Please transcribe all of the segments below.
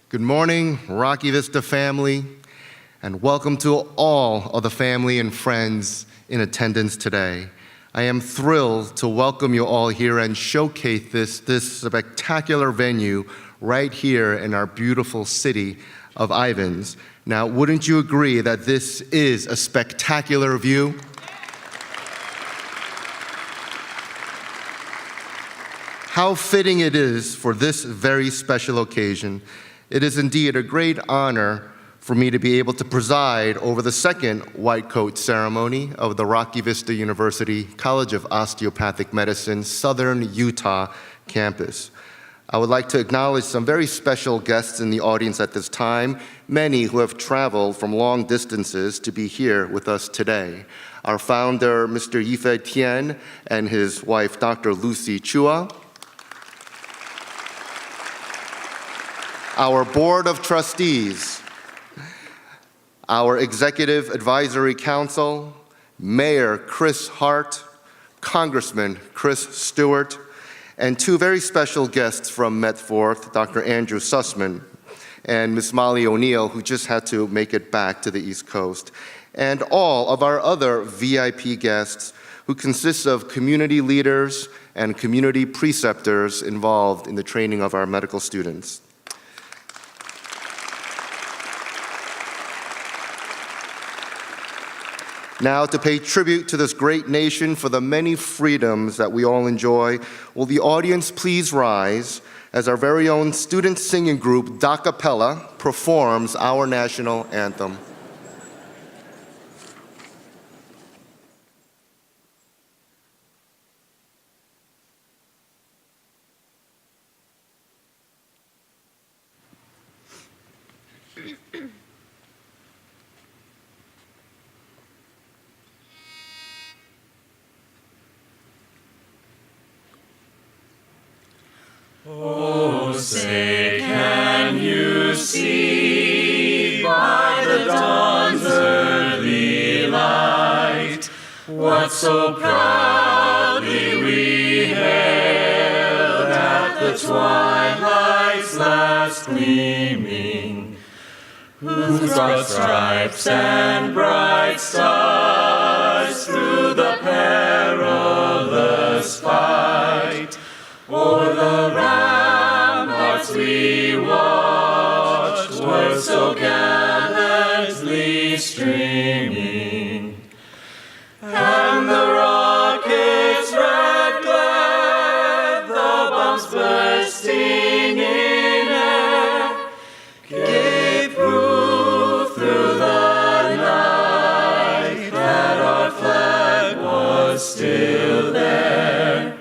Good morning, Rocky Vista family, and welcome to all of the family and friends in attendance today. I am thrilled to welcome you all here and showcase this spectacular venue right here in our beautiful city of Ivins. Now, wouldn't you agree that this is a spectacular view? How fitting it is for this very special occasion. It is indeed a great honor for me to be able to preside over the second white coat ceremony of the Rocky Vista University College of Osteopathic Medicine, Southern Utah campus. I would like to acknowledge some very special guests in the audience at this time, many who have traveled from long distances to be here with us today. Our founder, Mr. Yifei Tian, and his wife, Dr. Lucy Chua. Our Board of Trustees, our Executive Advisory Council, Mayor Chris Hart, Congressman Chris Stewart, and two very special guests from Medforth, Dr. Andrew Sussman and Ms. Molly O'Neill, who just had to make it back to the East Coast, and all of our other VIP guests, who consist of community leaders and community preceptors involved in the training of our medical students. Now, to pay tribute to this great nation for the many freedoms that we all enjoy, will the audience please rise as our very own student singing group, Docapella, performs our national anthem. Oh, say, can you see by the dawn's early light what so proudly we hailed at the twilight's last gleaming, whose broad stripes and bright stars through the perilous fight o'er the ramparts we watched were so gallantly streaming, and the rocket's red glare, the bombs bursting in air, gave proof through the night that our flag was still there.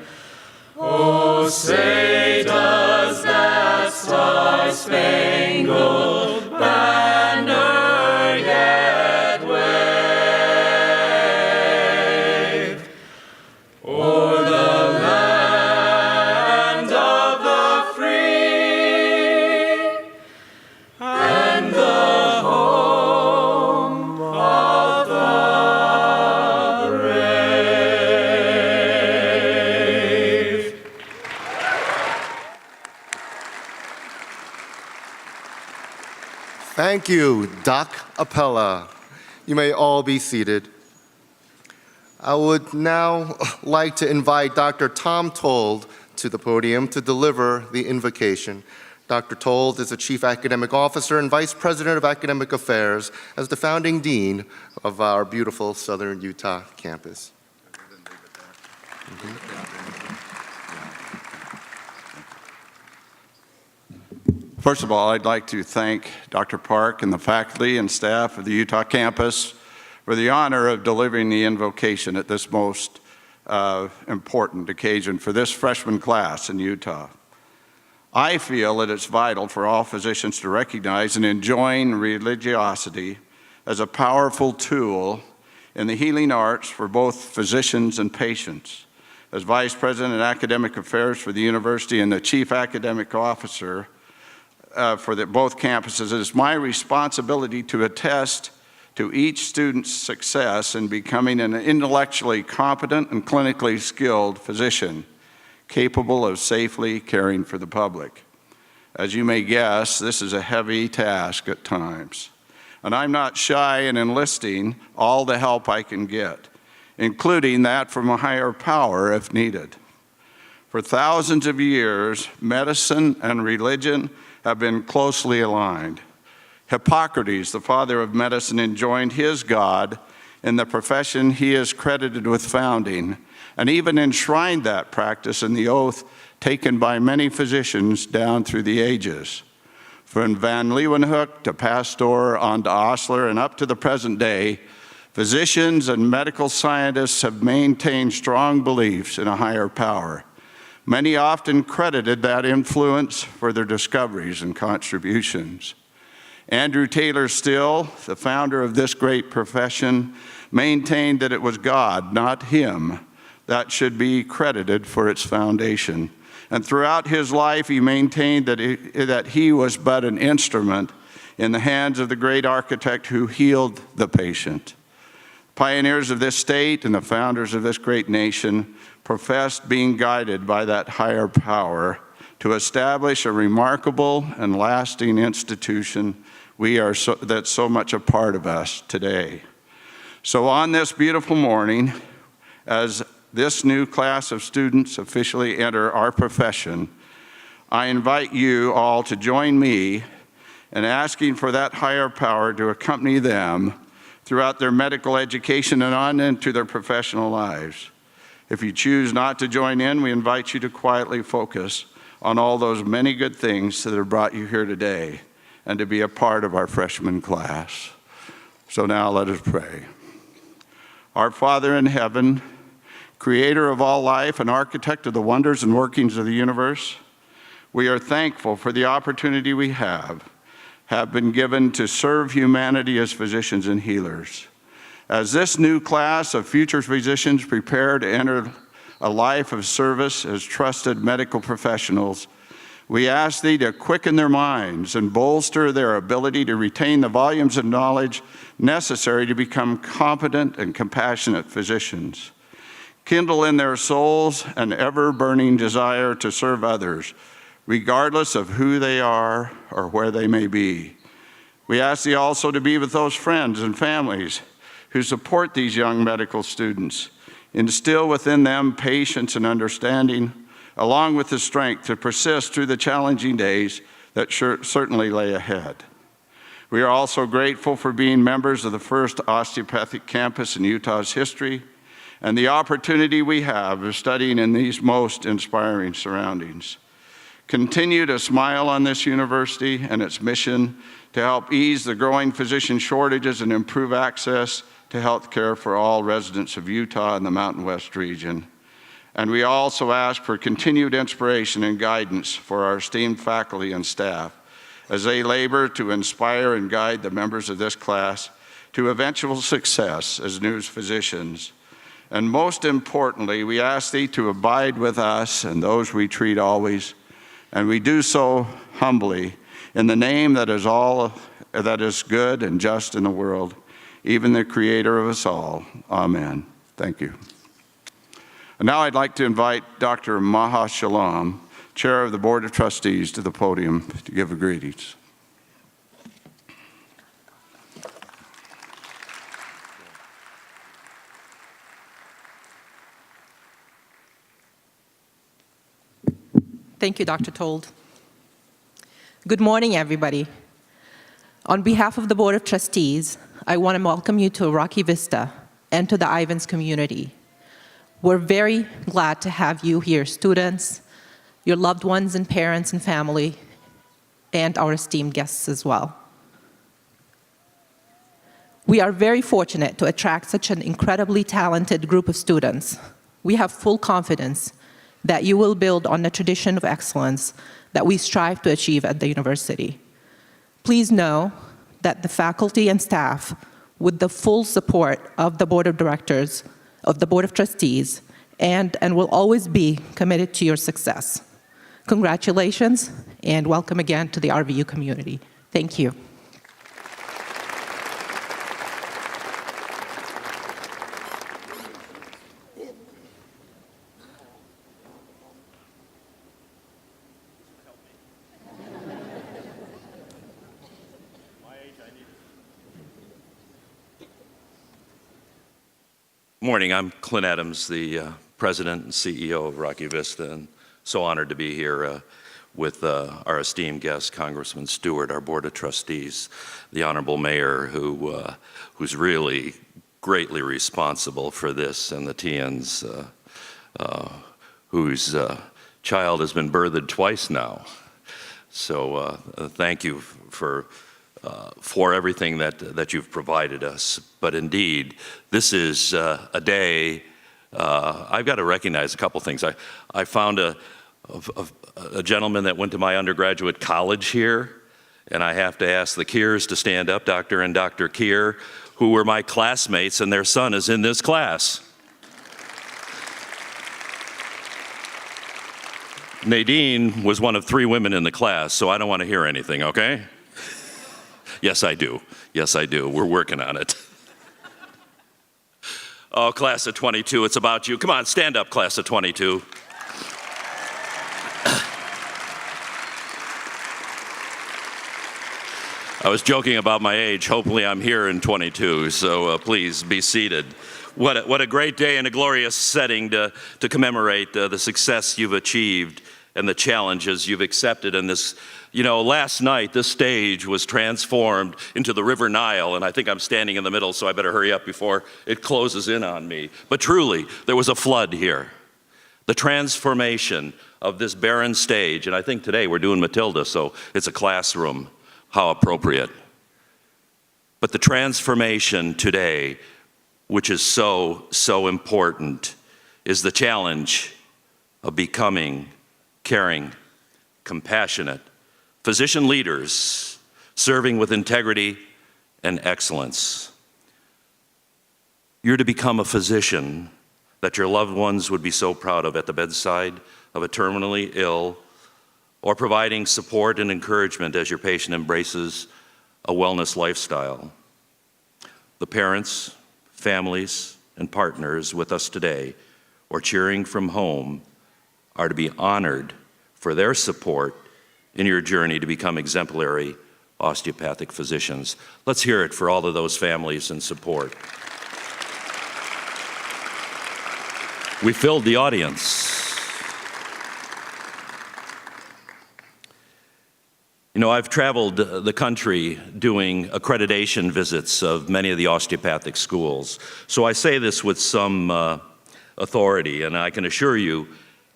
Oh, say, does that star-spangled banner yet wave o'er the land of the free and the home of the brave? Thank you, Docapella. You may all be seated. I would now like to invite Dr. Tom Told to the podium to deliver the invocation. Dr. Told is the Chief Academic Officer and Vice President of Academic Affairs as the founding dean of our beautiful Southern Utah campus. First of all, I'd like to thank Dr. Park and the faculty and staff of the Utah campus for the honor of delivering the invocation at this most important occasion for this freshman class in Utah. I feel that it's vital for all physicians to recognize and enjoin religiosity as a powerful tool in the healing arts for both physicians and patients. As Vice President of Academic Affairs for the university and the Chief Academic Officer for both campuses, it is my responsibility to attest to each student's success in becoming an intellectually competent and clinically skilled physician, capable of safely caring for the public. As you may guess, this is a heavy task at times. And I'm not shy in enlisting all the help I can get, including that from a higher power if needed. For thousands of years, medicine and religion have been closely aligned. Hippocrates, the father of medicine, enjoined his God in the profession he is credited with founding, and even enshrined that practice in the oath taken by many physicians down through the ages. From Van Leeuwenhoek to Pasteur on to Osler and up to the present day, physicians and medical scientists have maintained strong beliefs in a higher power. Many often credited that influence for their discoveries and contributions. Andrew Taylor Still, the founder of this great profession, maintained that it was God, not him, that should be credited for its foundation. And throughout his life, he maintained that he was but an instrument in the hands of the great architect who healed the patient. Pioneers of this state and the founders of this great nation professed being guided by that higher power to establish a remarkable and lasting institution that's so much a part of us today. So on this beautiful morning, as this new class of students officially enter our profession, I invite you all to join me in asking for that higher power to accompany them throughout their medical education and on into their professional lives. If you choose not to join in, we invite you to quietly focus on all those many good things that have brought you here today and to be a part of our freshman class. So now let us pray. Our Father in heaven, creator of all life and architect of the wonders and workings of the universe, we are thankful for the opportunity we have been given to serve humanity as physicians and healers. As this new class of future physicians prepare to enter a life of service as trusted medical professionals, we ask Thee to quicken their minds and bolster their ability to retain the volumes of knowledge necessary to become competent and compassionate physicians. Kindle in their souls an ever-burning desire to serve others, regardless of who they are or where they may be. We ask Thee also to be with those friends and families who support these young medical students. Instill within them patience and understanding, along with the strength to persist through the challenging days that certainly lay ahead. We are also grateful for being members of the first osteopathic campus in Utah's history and the opportunity we have of studying in these most inspiring surroundings. Continue to smile on this university and its mission to help ease the growing physician shortages and improve access to health care for all residents of Utah and the Mountain West region. And we also ask for continued inspiration and guidance for our esteemed faculty and staff as they labor to inspire and guide the members of this class to eventual success as new physicians. And most importantly, we ask Thee to abide with us and those we treat always, and we do so humbly in the name that is all that is good and just in the world, even the Creator of us all. Amen. Thank you. And now I'd like to invite Dr. Maha Shalom, Chair of the Board of Trustees, to the podium to give a greetings. Thank you, Dr. Told. Good morning, everybody. On behalf of the Board of Trustees, I want to welcome you to Rocky Vista and to the Ivins community. We're very glad to have you here, students, your loved ones and parents and family, and our esteemed guests as well. We are very fortunate to attract such an incredibly talented group of students. We have full confidence that you will build on the tradition of excellence that we strive to achieve at the university. Please know that the faculty and staff, with the full support of the Board of Directors, of the Board of Trustees, and will always be committed to your success. Congratulations, and welcome again to the RVU community. Thank you. Morning, I'm Clint Adams, the President and CEO of Rocky Vista, and so honored to be here with our esteemed guest, Congressman Stewart, our Board of Trustees, the Honorable Mayor, who's really greatly responsible for this, and the TNs, whose child has been birthed twice now. So thank you for everything that you've provided us. But indeed, this is a day, I've got to recognize a couple things. I found a gentleman that went to my undergraduate college here, and I have to ask the Keers to stand up, Dr. and Dr. Keer, who were my classmates, and their son is in this class. Nadine was one of 3 women in the class, so I don't want to hear anything, okay? Yes, I do. Yes, I do. We're working on it. Oh, class of 22, it's about you. Come on, stand up, class of 22. I was joking about my age. Hopefully I'm here in 22, so please be seated. What a great day and a glorious setting to commemorate the success you've achieved and the challenges you've accepted in this. You know, last night this stage was transformed into the River Nile, and I think I'm standing in the middle, so I better hurry up before it closes in on me. But truly, there was a flood here. The transformation of this barren stage, and I think today we're doing Matilda, so it's a classroom. How appropriate. But the transformation today, which is so important, is the challenge of becoming caring, compassionate, physician leaders, serving with integrity and excellence. You're to become a physician that your loved ones would be so proud of at the bedside of a terminally ill, or providing support and encouragement as your patient embraces a wellness lifestyle. The parents, families, and partners with us today, or cheering from home, are to be honored for their support in your journey to become exemplary osteopathic physicians. Let's hear it for all of those families and support. We filled the audience. You know, I've traveled the country doing accreditation visits of many of the osteopathic schools. So I say this with some authority, and I can assure you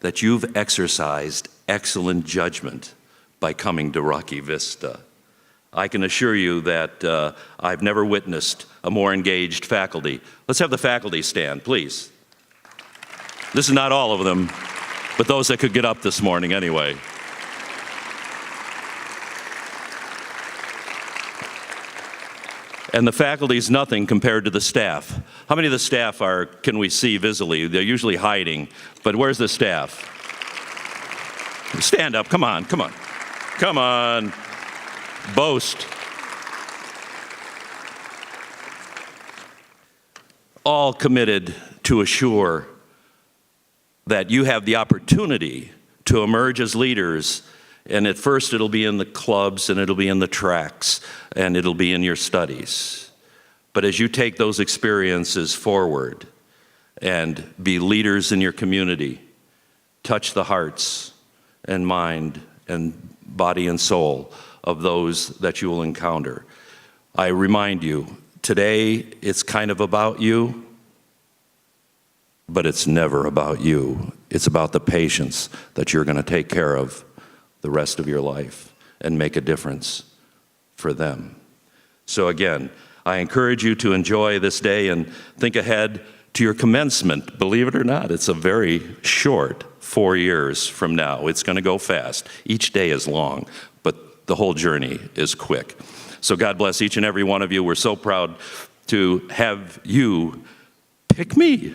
that you've exercised excellent judgment by coming to Rocky Vista. I can assure you that I've never witnessed a more engaged faculty. Let's have the faculty stand, please. This is not all of them, but those that could get up this morning anyway. And the faculty is nothing compared to the staff. How many of the staff can we see visibly? They're usually hiding, but where's the staff? Stand up, come on, come on. Come on, boast. All committed to assure that you have the opportunity to emerge as leaders. And at first it'll be in the clubs, and it'll be in the tracks, and it'll be in your studies. But as you take those experiences forward and be leaders in your community, touch the hearts and mind and body and soul of those that you will encounter. I remind you, today it's kind of about you, but it's never about you. It's about the patients that you're going to take care of the rest of your life and make a difference for them. So again, I encourage you to enjoy this day and think ahead to your commencement. Believe it or not, it's a very short 4 years from now. It's going to go fast. Each day is long, but the whole journey is quick. So God bless each and every one of you. We're so proud to have you pick me,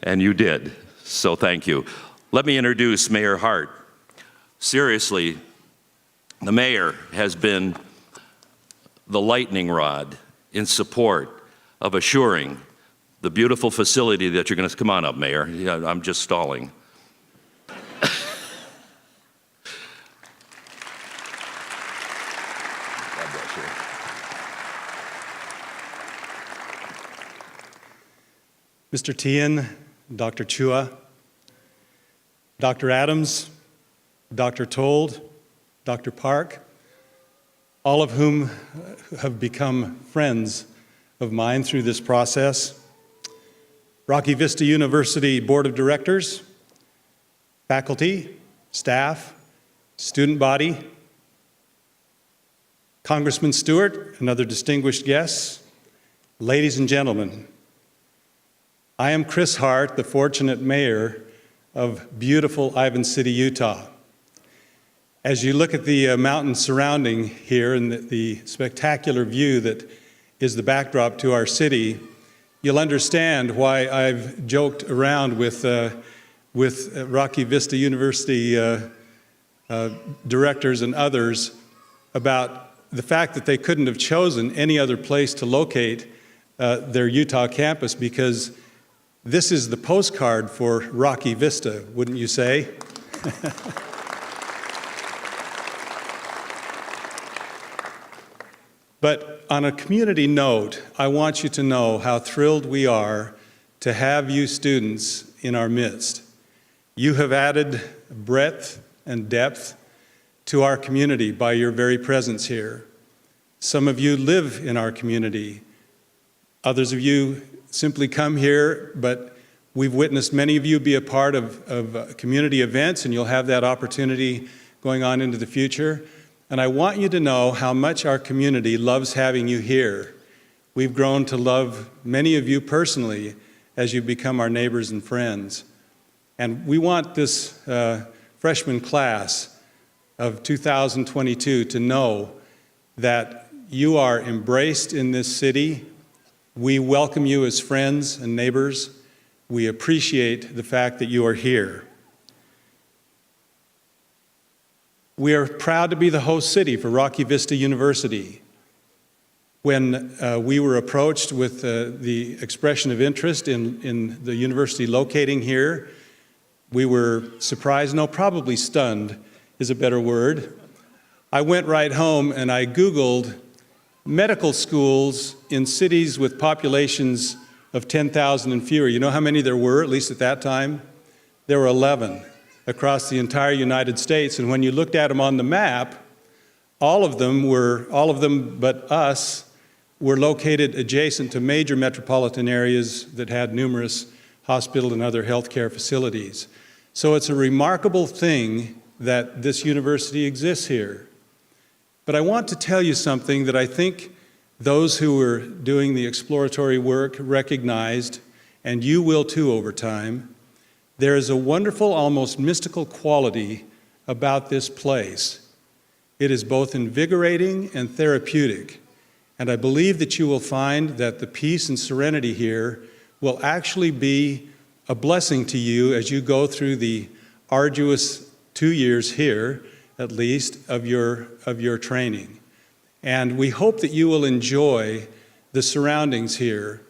and you did. So thank you. Let me introduce Mayor Hart. Seriously, the mayor has been the lightning rod in support of assuring the beautiful facility that you're going to, come on up, Mayor. Yeah, I'm just stalling. God bless you. Mr. Tian, Dr. Chua, Dr. Adams, Dr. Told, Dr. Park, all of whom have become friends of mine through this process. Rocky Vista University Board of Directors, faculty, staff, student body, Congressman Stewart and other distinguished guests, ladies and gentlemen, I am Chris Hart, the fortunate mayor of beautiful Ivan City, Utah. As you look at the mountains surrounding here and the spectacular view that is the backdrop to our city, you'll understand why I've joked around with Rocky Vista University directors and others about the fact that they couldn't have chosen any other place to locate their Utah campus, because this is the postcard for Rocky Vista, wouldn't you say? But on a community note, I want you to know how thrilled we are to have you students in our midst. You have added breadth and depth to our community by your very presence here. Some of you live in our community. Others of you simply come here, but we've witnessed many of you be a part of community events, and you'll have that opportunity going on into the future. And I want you to know how much our community loves having you here. We've grown to love many of you personally as you become our neighbors and friends. And we want this freshman class of 2022 to know that you are embraced in this city. We welcome you as friends and neighbors. We appreciate the fact that you are here. We are proud to be the host city for Rocky Vista University. When we were approached with the expression of interest in the university locating here, we were surprised, no, probably stunned is a better word. I went right home and I Googled medical schools in cities with populations of 10,000 and fewer. You know how many there were, at least at that time? There were 11 across the entire United States. And when you looked at them on the map, all of them but us were located adjacent to major metropolitan areas that had numerous hospital and other healthcare facilities. So it's a remarkable thing that this university exists here. But I want to tell you something that I think those who were doing the exploratory work recognized, and you will too over time. There is a wonderful, almost mystical quality about this place. It is both invigorating and therapeutic, and I believe that you will find that the peace and serenity here will actually be a blessing to you as you go through the arduous 2 years here, at least, of your training. And we hope that you will enjoy the surroundings here.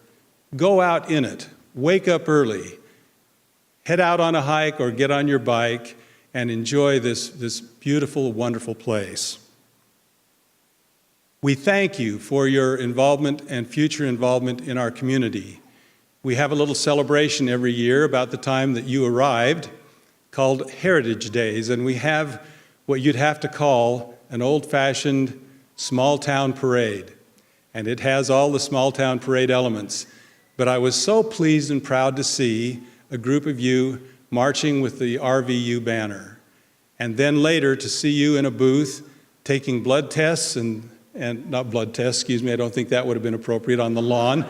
Go out in it, wake up early, head out on a hike or get on your bike and enjoy this beautiful, wonderful place. We thank you for your involvement and future involvement in our community. We have a little celebration every year about the time that you arrived called Heritage Days, and we have what you'd have to call an old-fashioned small-town parade. And it has all the small-town parade elements. But I was so pleased and proud to see a group of you marching with the RVU banner. And then later to see you in a booth taking blood tests and not blood tests, excuse me, I don't think that would have been appropriate on the lawn.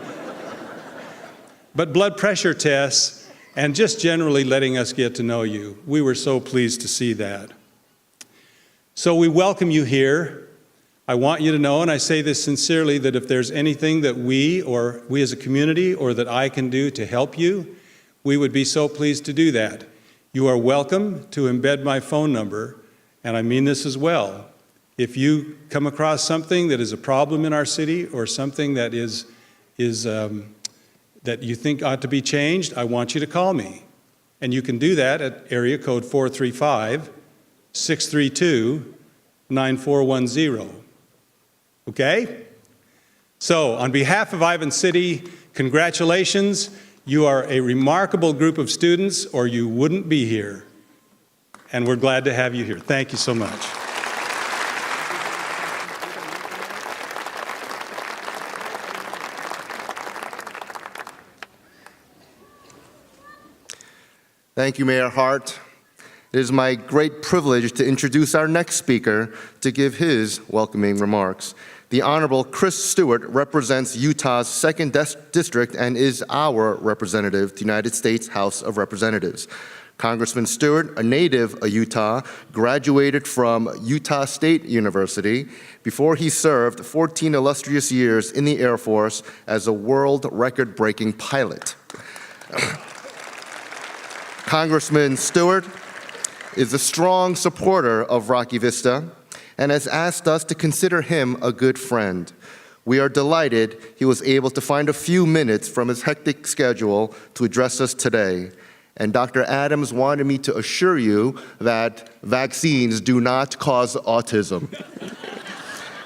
But blood pressure tests and just generally letting us get to know you. We were so pleased to see that. So we welcome you here. I want you to know, and I say this sincerely, that if there's anything that we as a community or that I can do to help you, we would be so pleased to do that. You are welcome to embed my phone number, and I mean this as well. If you come across something that is a problem in our city or something that that you think ought to be changed, I want you to call me. And you can do that at area code 435-632-9410. Okay? So, on behalf of Ivan City, congratulations. You are a remarkable group of students, or you wouldn't be here. And we're glad to have you here. Thank you so much. Thank you, Mayor Hart. It is my great privilege to introduce our next speaker to give his welcoming remarks. The Honorable Chris Stewart represents Utah's 2nd District and is our representative to the United States House of Representatives. Congressman Stewart, a native of Utah, graduated from Utah State University before he served 14 illustrious years in the Air Force as a world record-breaking pilot. Congressman Stewart is a strong supporter of Rocky Vista and has asked us to consider him a good friend. We are delighted he was able to find a few minutes from his hectic schedule to address us today. And Dr. Adams wanted me to assure you that vaccines do not cause autism.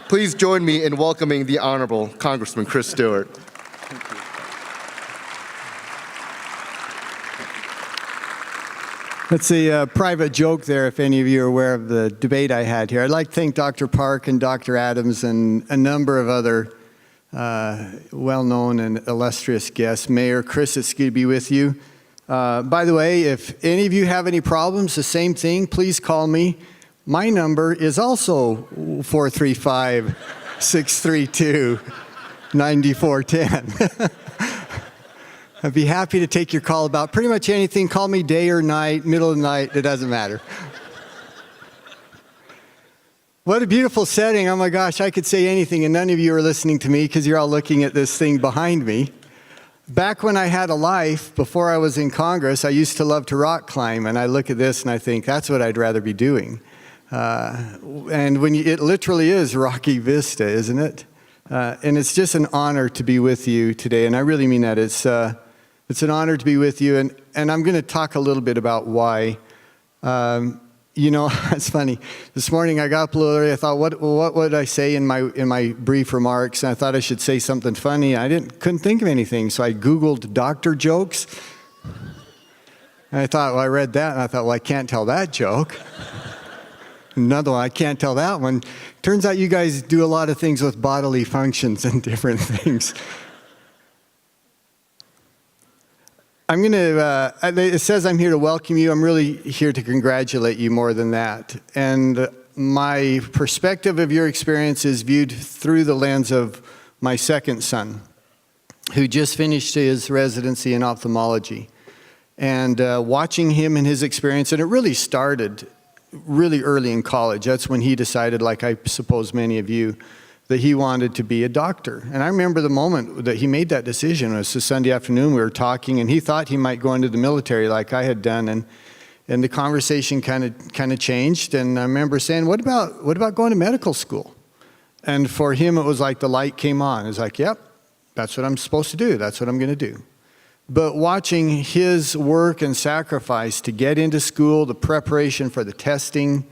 Please join me in welcoming the Honorable Congressman Chris Stewart. That's a private joke there, if any of you are aware of the debate I had here. I'd like to thank Dr. Park and Dr. Adams and a number of other well-known and illustrious guests. Mayor Chris, it's good to be with you. By the way, if any of you have any problems, the same thing, please call me. My number is also 435-632-9410. I'd be happy to take your call about pretty much anything. Call me day or night, middle of the night, it doesn't matter. What a beautiful setting. Oh my gosh, I could say anything and none of you are listening to me because you're all looking at this thing behind me. Back when I had a life, before I was in Congress, I used to love to rock climb, and I look at this and I think, that's what I'd rather be doing. And it literally is Rocky Vista, isn't it? And it's just an honor to be with you today, and I really mean that. It's an honor to be with you, and I'm going to talk a little bit about why. You know, it's funny. This morning I got up a little early. I thought, what would I say in my brief remarks? And I thought I should say something funny. I couldn't think of anything, so I Googled doctor jokes. And I thought, well, I read that, and I thought, well, I can't tell that joke. Another one, I can't tell that one. Turns out you guys do a lot of things with bodily functions and different things. I'm going to, it says I'm here to welcome you. I'm really here to congratulate you more than that. And my perspective of your experience is viewed through the lens of my second son, who just finished his residency in ophthalmology. And watching him and his experience, and it really started really early in college. That's when he decided, like I suppose many of you, that he wanted to be a doctor. And I remember the moment that he made that decision. It was a Sunday afternoon, we were talking, and he thought he might go into the military like I had done, and the conversation kind of changed. And I remember saying, what about going to medical school? And for him, it was like the light came on. It was like, yep, that's what I'm supposed to do. That's what I'm going to do. But watching his work and sacrifice to get into school, the preparation for the testing,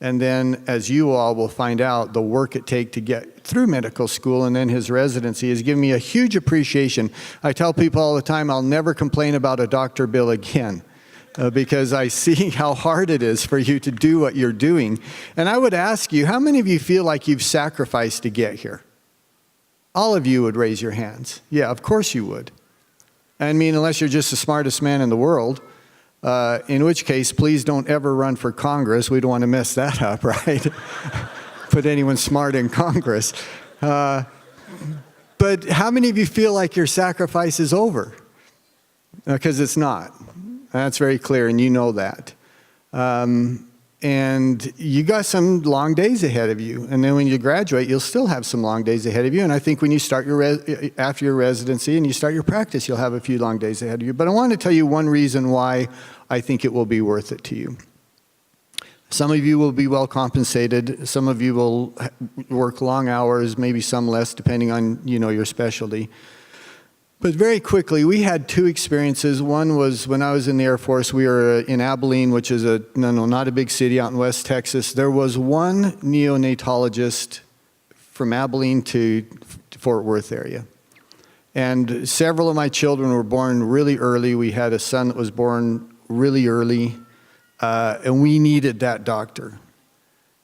and then, as you all will find out, the work it takes to get through medical school and then his residency has given me a huge appreciation. I tell people all the time, I'll never complain about a doctor bill again because I see how hard it is for you to do what you're doing. And I would ask you, how many of you feel like you've sacrificed to get here? All of you would raise your hands. Yeah, of course you would. I mean, unless you're just the smartest man in the world. In which case, please don't ever run for Congress. We don't want to mess that up, right? Put anyone smart in Congress. But how many of you feel like your sacrifice is over? Because it's not. That's very clear, and you know that. And you got some long days ahead of you. And then when you graduate, you'll still have some long days ahead of you. And I think when you start after your residency and you start your practice, you'll have a few long days ahead of you. But I want to tell you one reason why I think it will be worth it to you. Some of you will be well compensated. Some of you will work long hours, maybe some less, depending on, your specialty. But very quickly, we had two experiences. One was when I was in the Air Force. We were in Abilene, which is not a big city out in West Texas. There was one neonatologist from Abilene to Fort Worth area. And several of my children were born really early. We had a son that was born really early, and we needed that doctor.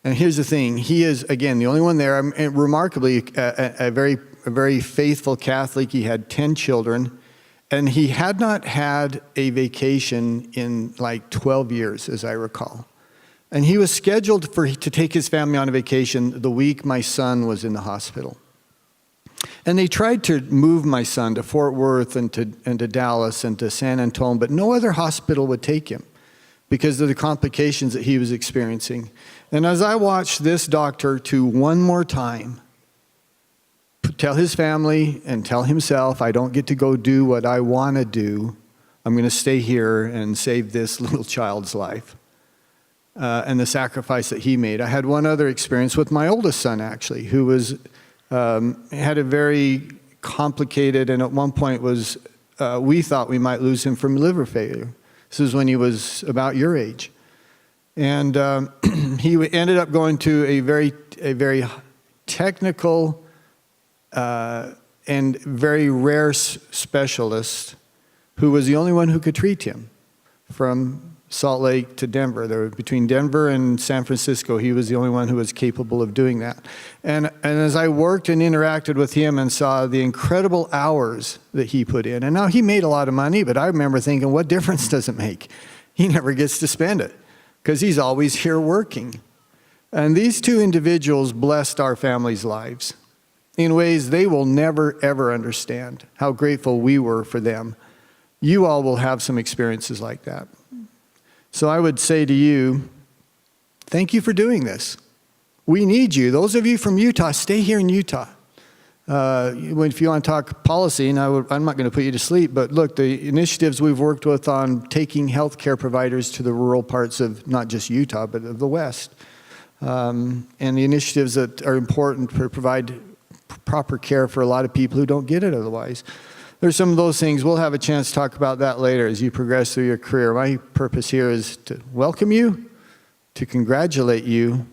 And here's the thing, he is, again, the only one there. Remarkably, a very faithful Catholic. He had 10 children, and he had not had a vacation in like 12 years, as I recall. And he was scheduled to take his family on a vacation the week my son was in the hospital. And they tried to move my son to Fort Worth and to Dallas and to San Antonio, but no other hospital would take him because of the complications that he was experiencing. And as I watched this doctor to one more time tell his family and tell himself, I don't get to go do what I want to do, I'm going to stay here and save this little child's life. And the sacrifice that he made. I had one other experience with my oldest son, actually, who was had a very complicated, and at one point was, we thought we might lose him from liver failure. This was when he was about your age. And he ended up going to a very technical and very rare specialist who was the only one who could treat him from Salt Lake to Denver. There were, between Denver and San Francisco, he was the only one who was capable of doing that. And as I worked and interacted with him and saw the incredible hours that he put in, and now he made a lot of money, but I remember thinking, what difference does it make? He never gets to spend it because he's always here working. And these two individuals blessed our family's lives in ways they will never, ever understand how grateful we were for them. You all will have some experiences like that. So I would say to you, thank you for doing this. We need you. Those of you from Utah, stay here in Utah. If you want to talk policy, and I'm not going to put you to sleep, but look, the initiatives we've worked with on taking healthcare providers to the rural parts of not just Utah, but of the West, and the initiatives that are important to provide proper care for a lot of people who don't get it otherwise. There's some of those things. We'll have a chance to talk about that later as you progress through your career. My purpose here is to welcome you, to congratulate you,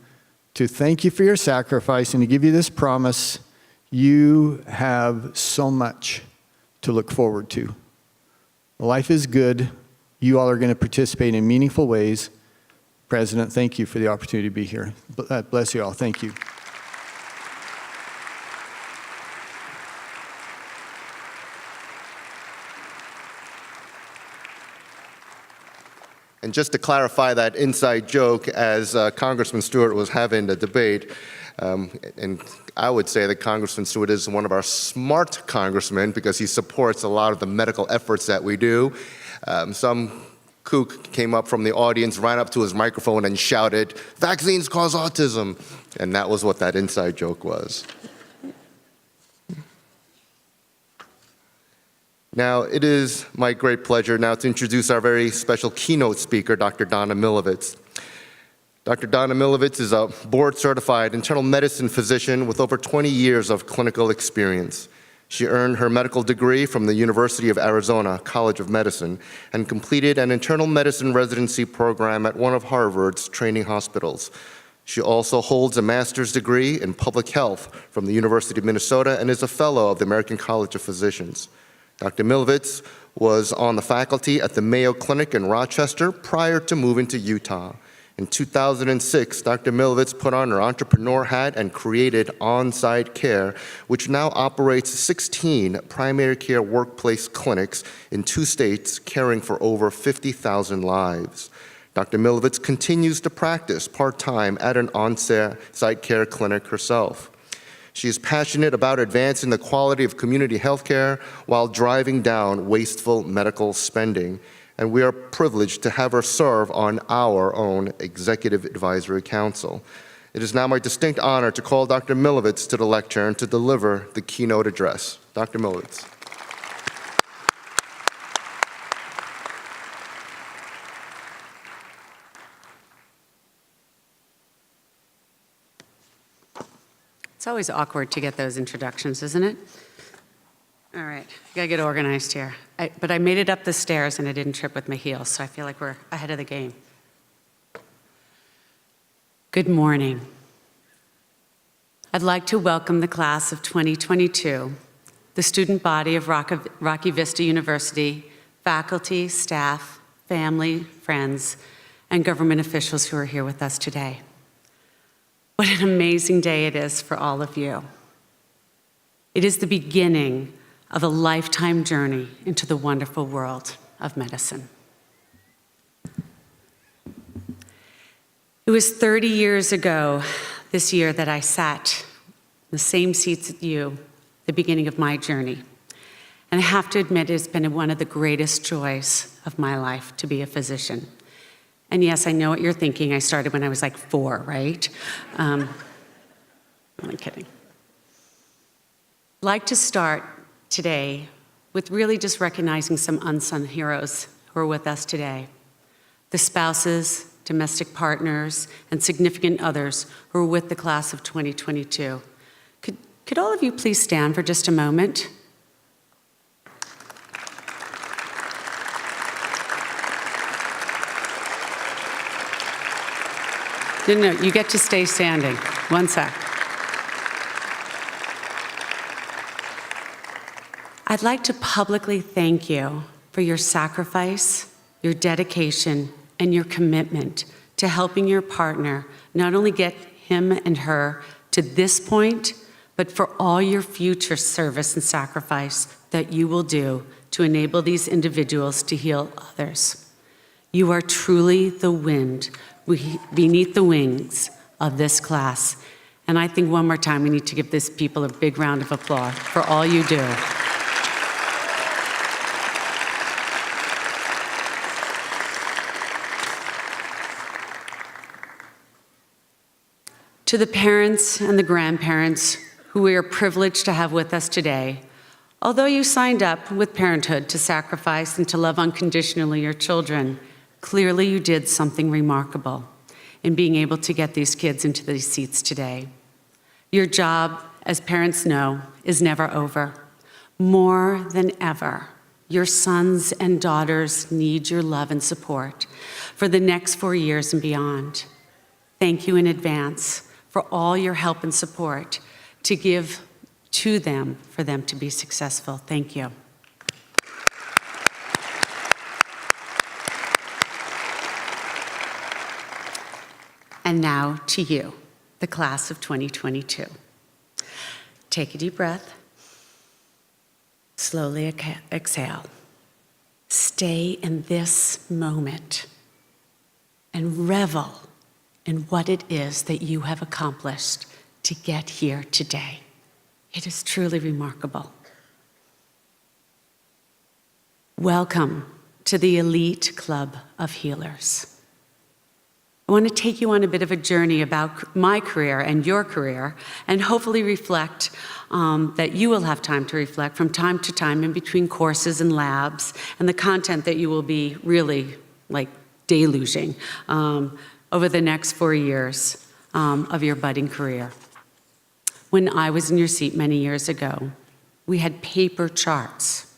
to thank you for your sacrifice, and to give you this promise. You have so much to look forward to. Life is good. You all are going to participate in meaningful ways. President, thank you for the opportunity to be here. Bless you all. Thank you. And just to clarify that inside joke, as Congressman Stewart was having the debate, and I would say that Congressman Stewart is one of our smart congressmen because he supports a lot of the medical efforts that we do. Some kook came up from the audience, ran up to his microphone and shouted, "Vaccines cause autism." And that was what that inside joke was. Now, it is my great pleasure now to introduce our very special keynote speaker, Dr. Donna Milovitz. Dr. Donna Milovitz is a board-certified internal medicine physician with over 20 years of clinical experience. She earned her medical degree from the University of Arizona College of Medicine and completed an internal medicine residency program at one of Harvard's training hospitals. She also holds a master's degree in public health from the University of Minnesota and is a fellow of the American College of Physicians. Dr. Milovitz was on the faculty at the Mayo Clinic in Rochester prior to moving to Utah. In 2006, Dr. Milovitz put on her entrepreneur hat and created On-Site Care, which now operates 16 primary care workplace clinics in 2 states, caring for over 50,000 lives. Dr. Milovitz continues to practice part-time at an on-site care clinic herself. She is passionate about advancing the quality of community health care while driving down wasteful medical spending. And we are privileged to have her serve on our own Executive Advisory Council. It is now my distinct honor to call Dr. Milovitz to the lectern to deliver the keynote address. Dr. Milovitz. It's always awkward to get those introductions, isn't it? All right, gotta get organized here. But I made it up the stairs and I didn't trip with my heels, so I feel like we're ahead of the game. Good morning. I'd like to welcome the class of 2022 the student body of Rocky Vista University, faculty, staff, family, friends, and government officials who are here with us today. What an amazing day it is for all of you. It is the beginning of a lifetime journey into the wonderful world of medicine. It was 30 years ago this year that I sat in the same seats as you, the beginning of my journey. And I have to admit, it's been one of the greatest joys of my life to be a physician. And yes, I know what you're thinking. I started when I was like 4, right? I'm kidding. I'd like to start today with really just recognizing some unsung heroes who are with us today. The spouses, domestic partners, and significant others who are with the class of 2022. Could all of you please stand for just a moment? No, you get to stay standing. One sec. I'd like to publicly thank you for your sacrifice, your dedication, and your commitment to helping your partner not only get him and her to this point, but for all your future service and sacrifice that you will do to enable these individuals to heal others. You are truly the wind beneath the wings of this class. And I think one more time we need to give these people a big round of applause for all you do. To the parents and the grandparents who we are privileged to have with us today, although you signed up with Parenthood to sacrifice and to love unconditionally your children, clearly you did something remarkable in being able to get these kids into these seats today. Your job, as parents know, is never over. More than ever, your sons and daughters need your love and support for the next 4 years and beyond. Thank you in advance for all your help and support to give to them for them to be successful. Thank you. And now to you, the class of 2022. Take a deep breath. Slowly exhale. Stay in this moment and revel in what it is that you have accomplished to get here today. It is truly remarkable. Welcome to the elite club of healers. I want to take you on a bit of a journey about my career and your career, and hopefully reflect that you will have time to reflect from time to time in between courses and labs, and the content that you will be really like deluging over the next 4 years of your budding career. When I was in your seat many years ago, we had paper charts,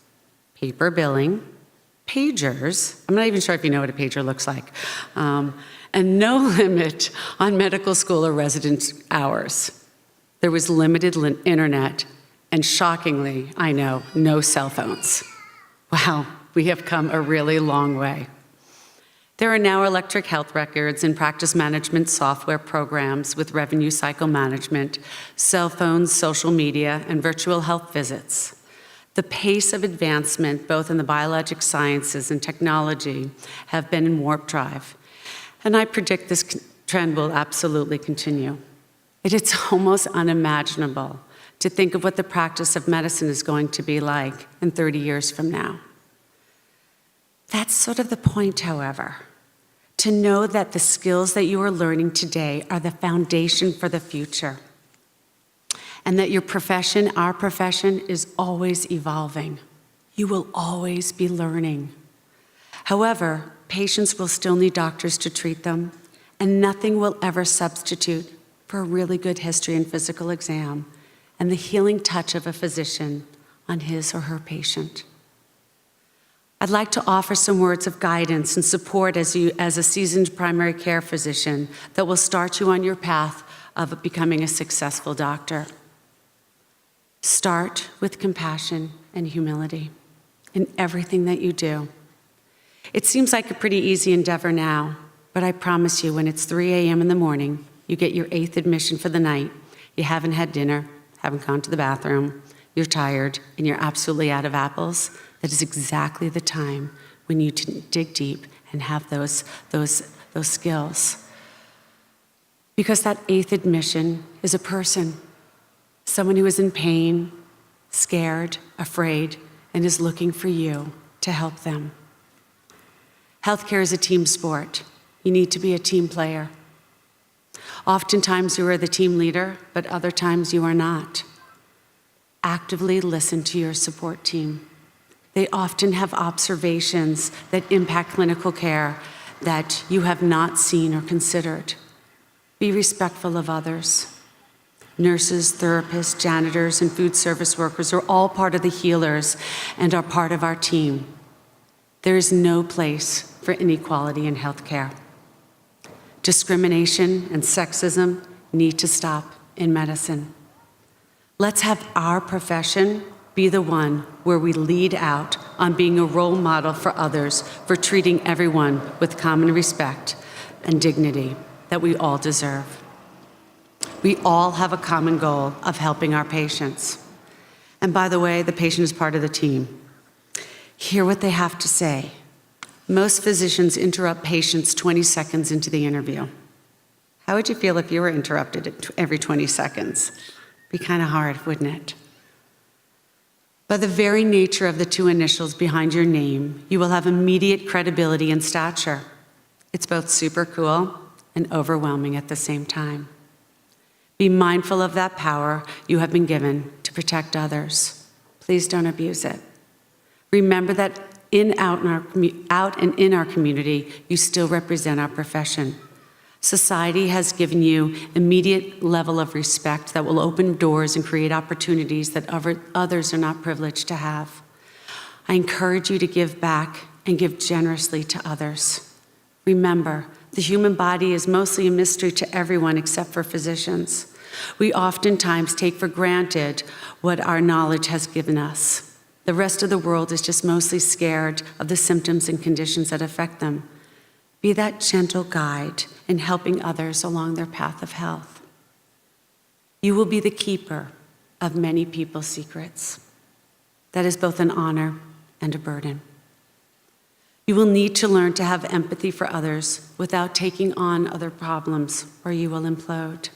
paper billing, pagers. I'm not even sure if you know what a pager looks like. And no limit on medical school or residence hours. There was limited internet, and shockingly, I know, no cell phones. Wow, we have come a really long way. There are now electric health records and practice management software programs with revenue cycle management, cell phones, social media, and virtual health visits. The pace of advancement, both in the biologic sciences and technology, have been in warp drive. And I predict this trend will absolutely continue. It is almost unimaginable to think of what the practice of medicine is going to be like in 30 years from now. That's sort of the point, however, to know that the skills that you are learning today are the foundation for the future, and that your profession, our profession, is always evolving. You will always be learning. However, patients will still need doctors to treat them, and nothing will ever substitute for a really good history and physical exam and the healing touch of a physician on his or her patient. I'd like to offer some words of guidance and support as a seasoned primary care physician that will start you on your path of becoming a successful doctor. Start with compassion and humility in everything that you do. It seems like a pretty easy endeavor now, but I promise you, when it's 3 a.m. in the morning, you get your 8th admission for the night, you haven't had dinner, haven't gone to the bathroom, you're tired, and you're absolutely out of apples, that is exactly the time when you dig deep and have those skills. Because that 8th admission is a person, someone who is in pain, scared, afraid, and is looking for you to help them. Healthcare is a team sport. You need to be a team player. Oftentimes you are the team leader, but other times you are not. Actively listen to your support team. They often have observations that impact clinical care that you have not seen or considered. Be respectful of others. Nurses, therapists, janitors, and food service workers are all part of the healers and are part of our team. There is no place for inequality in healthcare. Discrimination and sexism need to stop in medicine. Let's have our profession be the one where we lead out on being a role model for others, for treating everyone with common respect and dignity that we all deserve. We all have a common goal of helping our patients. And by the way, the patient is part of the team. Hear what they have to say. Most physicians interrupt patients 20 seconds into the interview. How would you feel if you were interrupted every 20 seconds? Be kind of hard, wouldn't it? By the very nature of the 2 initials behind your name, you will have immediate credibility and stature. It's both super cool and overwhelming at the same time. Be mindful of that power you have been given to protect others. Please don't abuse it. Remember that out and in our community, you still represent our profession. Society has given you immediate level of respect that will open doors and create opportunities that others are not privileged to have. I encourage you to give back and give generously to others. Remember, the human body is mostly a mystery to everyone except for physicians. We oftentimes take for granted what our knowledge has given us. The rest of the world is just mostly scared of the symptoms and conditions that affect them. Be that gentle guide in helping others along their path of health. You will be the keeper of many people's secrets. That is both an honor and a burden. You will need to learn to have empathy for others without taking on other problems, or you will implode.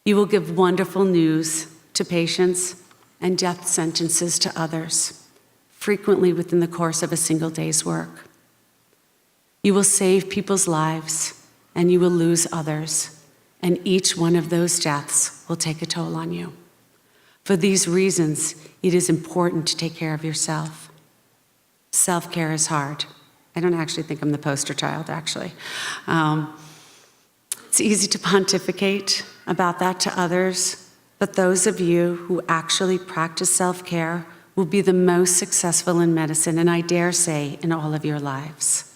You will give wonderful news to patients and death sentences to others, frequently within the course of a single day's work. You will save people's lives, and you will lose others, and each one of those deaths will take a toll on you. For these reasons, it is important to take care of yourself. Self-care is hard. I don't actually think I'm the poster child, actually. It's easy to pontificate about that to others, but those of you who actually practice self-care will be the most successful in medicine, and I dare say, in all of your lives.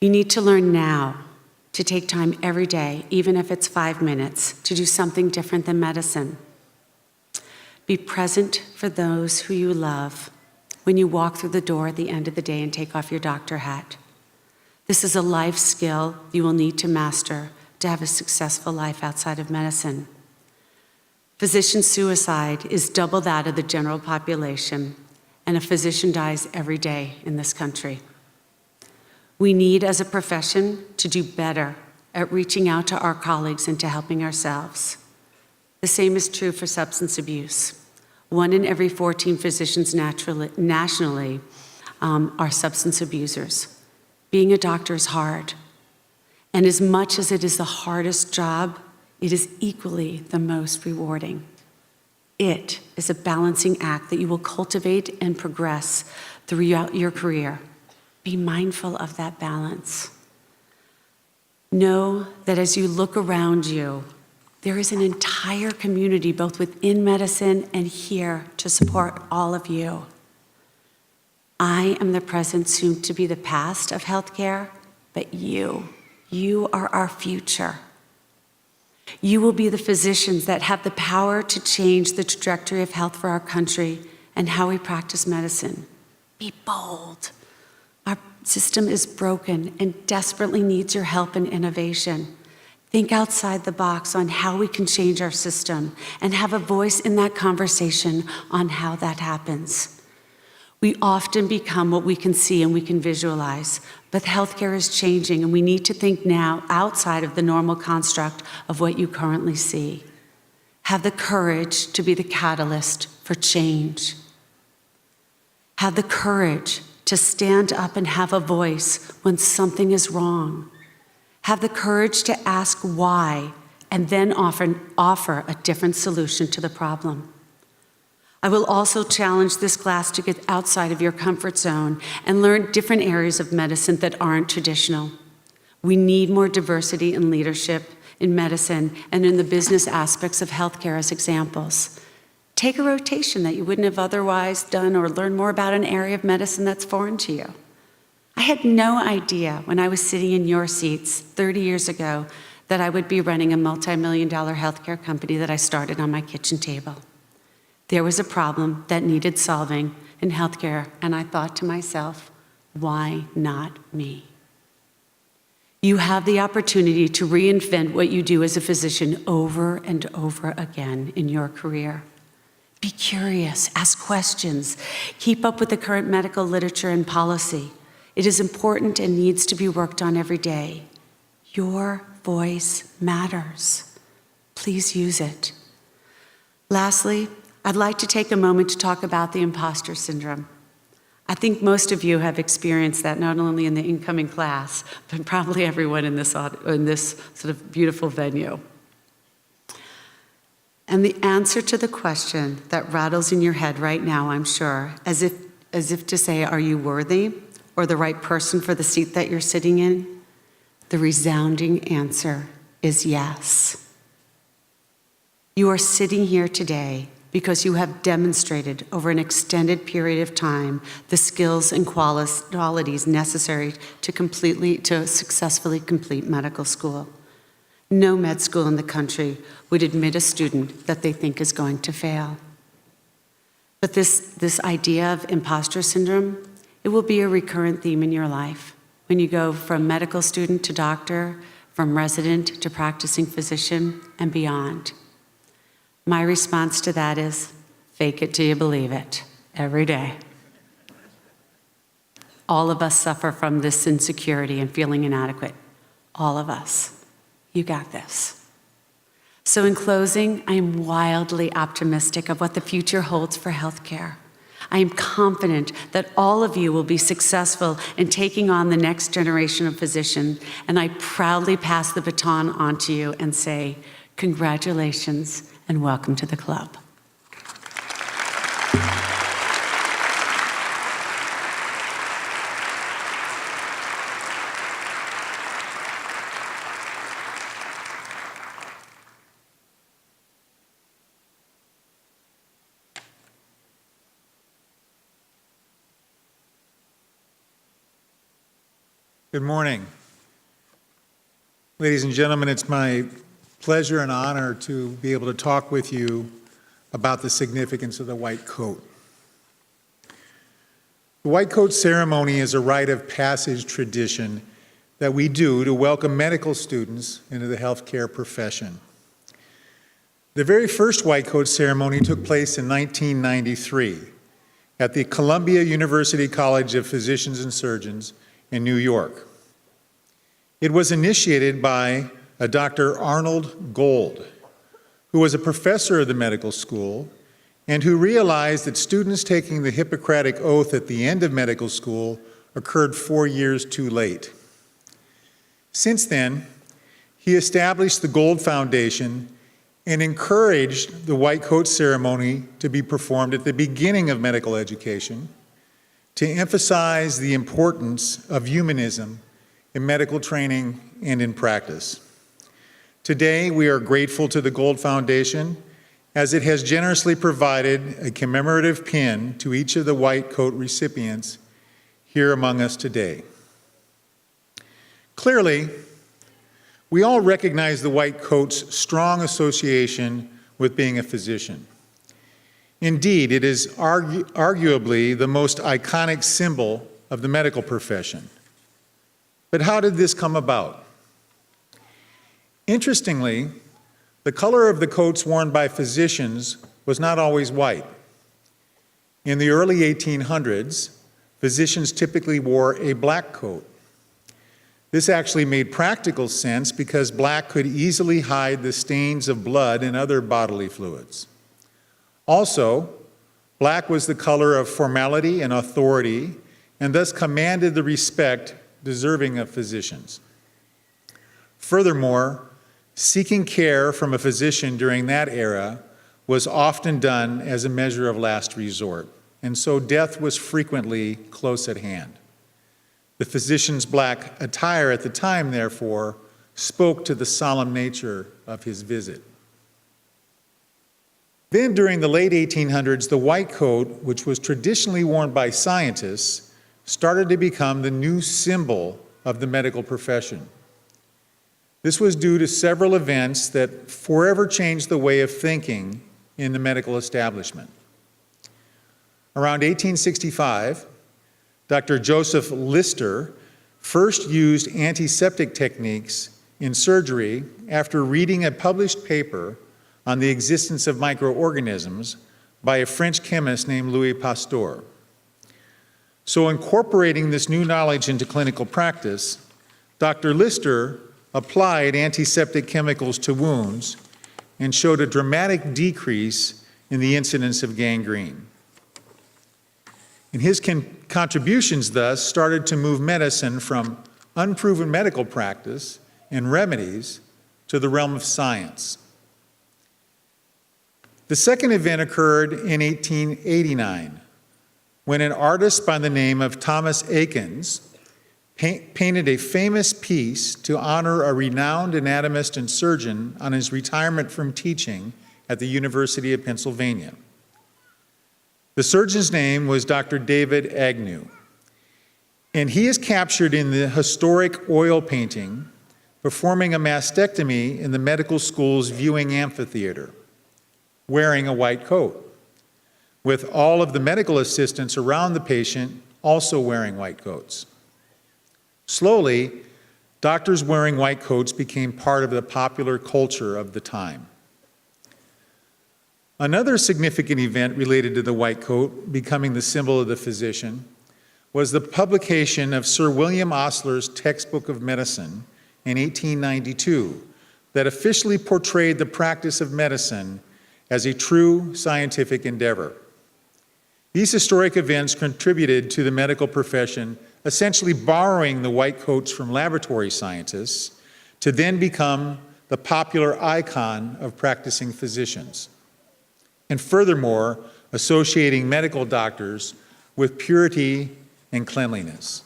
You need to learn now to take time every day, even if it's 5 minutes, to do something different than medicine. Be present for those who you love when you walk through the door at the end of the day and take off your doctor hat. This is a life skill you will need to master to have a successful life outside of medicine. Physician suicide is double that of the general population, and a physician dies every day in this country. We need, as a profession, to do better at reaching out to our colleagues and to helping ourselves. The same is true for substance abuse. 1 in every 14 physicians nationally are substance abusers. Being a doctor is hard. And as much as it is the hardest job, it is equally the most rewarding. It is a balancing act that you will cultivate and progress throughout your career. Be mindful of that balance. Know that as you look around you, there is an entire community, both within medicine and here, to support all of you. I am the present, soon to be the past of healthcare, but you are our future. You will be the physicians that have the power to change the trajectory of health for our country and how we practice medicine. Be bold. Our system is broken and desperately needs your help and innovation. Think outside the box on how we can change our system and have a voice in that conversation on how that happens. We often become what we can see and we can visualize, but healthcare is changing and we need to think now outside of the normal construct of what you currently see. Have the courage to be the catalyst for change. Have the courage to stand up and have a voice when something is wrong. Have the courage to ask why and then offer a different solution to the problem. I will also challenge this class to get outside of your comfort zone and learn different areas of medicine that aren't traditional. We need more diversity in leadership, in medicine, and in the business aspects of healthcare as examples. Take a rotation that you wouldn't have otherwise done or learn more about an area of medicine that's foreign to you. I had no idea when I was sitting in your seats 30 years ago that I would be running a multi-million-dollar healthcare company that I started on my kitchen table. There was a problem that needed solving in healthcare, and I thought to myself, why not me? You have the opportunity to reinvent what you do as a physician over and over again in your career. Be curious, ask questions, keep up with the current medical literature and policy. It is important and needs to be worked on every day. Your voice matters. Please use it. Lastly, I'd like to take a moment to talk about the imposter syndrome. I think most of you have experienced that, not only in the incoming class, but probably everyone in this sort of beautiful venue. And the answer to the question that rattles in your head right now, I'm sure, as if to say, are you worthy or the right person for the seat that you're sitting in? The resounding answer is yes. You are sitting here today because you have demonstrated over an extended period of time the skills and qualities necessary to successfully complete medical school. No med school in the country would admit a student that they think is going to fail. But this idea of imposter syndrome, it will be a recurrent theme in your life when you go from medical student to doctor, from resident to practicing physician, and beyond. My response to that is, fake it till you believe it, every day. All of us suffer from this insecurity and feeling inadequate. All of us. You got this. So in closing, I am wildly optimistic of what the future holds for healthcare. I am confident that all of you will be successful in taking on the next generation of physicians, and I proudly pass the baton on to you and say, congratulations and welcome to the club. Good morning. Ladies and gentlemen, it's my pleasure and honor to be able to talk with you about the significance of the white coat. The white coat ceremony is a rite of passage tradition that we do to welcome medical students into the healthcare profession. The very first white coat ceremony took place in 1993 at the Columbia University College of Physicians and Surgeons in New York. It was initiated by a Dr. Arnold Gold, who was a professor of the medical school and who realized that students taking the Hippocratic Oath at the end of medical school occurred 4 years too late. Since then, he established the Gold Foundation and encouraged the white coat ceremony to be performed at the beginning of medical education to emphasize the importance of humanism in medical training and in practice. Today, we are grateful to the Gold Foundation as it has generously provided a commemorative pin to each of the white coat recipients here among us today. Clearly, We all recognize the white coat's strong association with being a physician. Indeed, it is arguably the most iconic symbol of the medical profession. But how did this come about? Interestingly, the color of the coats worn by physicians was not always white. In the early 1800s, physicians typically wore a black coat. This actually made practical sense because black could easily hide the stains of blood and other bodily fluids. Also, black was the color of formality and authority, and thus commanded the respect deserving of physicians. Furthermore, seeking care from a physician during that era was often done as a measure of last resort, and so death was frequently close at hand. The physician's black attire at the time, therefore, spoke to the solemn nature of his visit. Then, during the late 1800s, the white coat, which was traditionally worn by scientists, started to become the new symbol of the medical profession. This was due to several events that forever changed the way of thinking in the medical establishment. Around 1865, Dr. Joseph Lister first used antiseptic techniques in surgery after reading a published paper on the existence of microorganisms by a French chemist named Louis Pasteur. So, incorporating this new knowledge into clinical practice, Dr. Lister applied antiseptic chemicals to wounds and showed a dramatic decrease in the incidence of gangrene. And his contributions thus started to move medicine from unproven medical practice and remedies to the realm of science. The second event occurred in 1889, when an artist by the name of Thomas Akins painted a famous piece to honor a renowned anatomist and surgeon on his retirement from teaching at the University of Pennsylvania. The surgeon's name was Dr. David Agnew, and he is captured in the historic oil painting performing a mastectomy in the medical school's viewing amphitheater, wearing a white coat, with all of the medical assistants around the patient also wearing white coats. Slowly, doctors wearing white coats became part of the popular culture of the time. Another significant event related to the white coat becoming the symbol of the physician was the publication of Sir William Osler's Textbook of Medicine in 1892 that officially portrayed the practice of medicine as a true scientific endeavor. These historic events contributed to the medical profession essentially borrowing the white coats from laboratory scientists to then become the popular icon of practicing physicians, and furthermore, associating medical doctors with purity and cleanliness.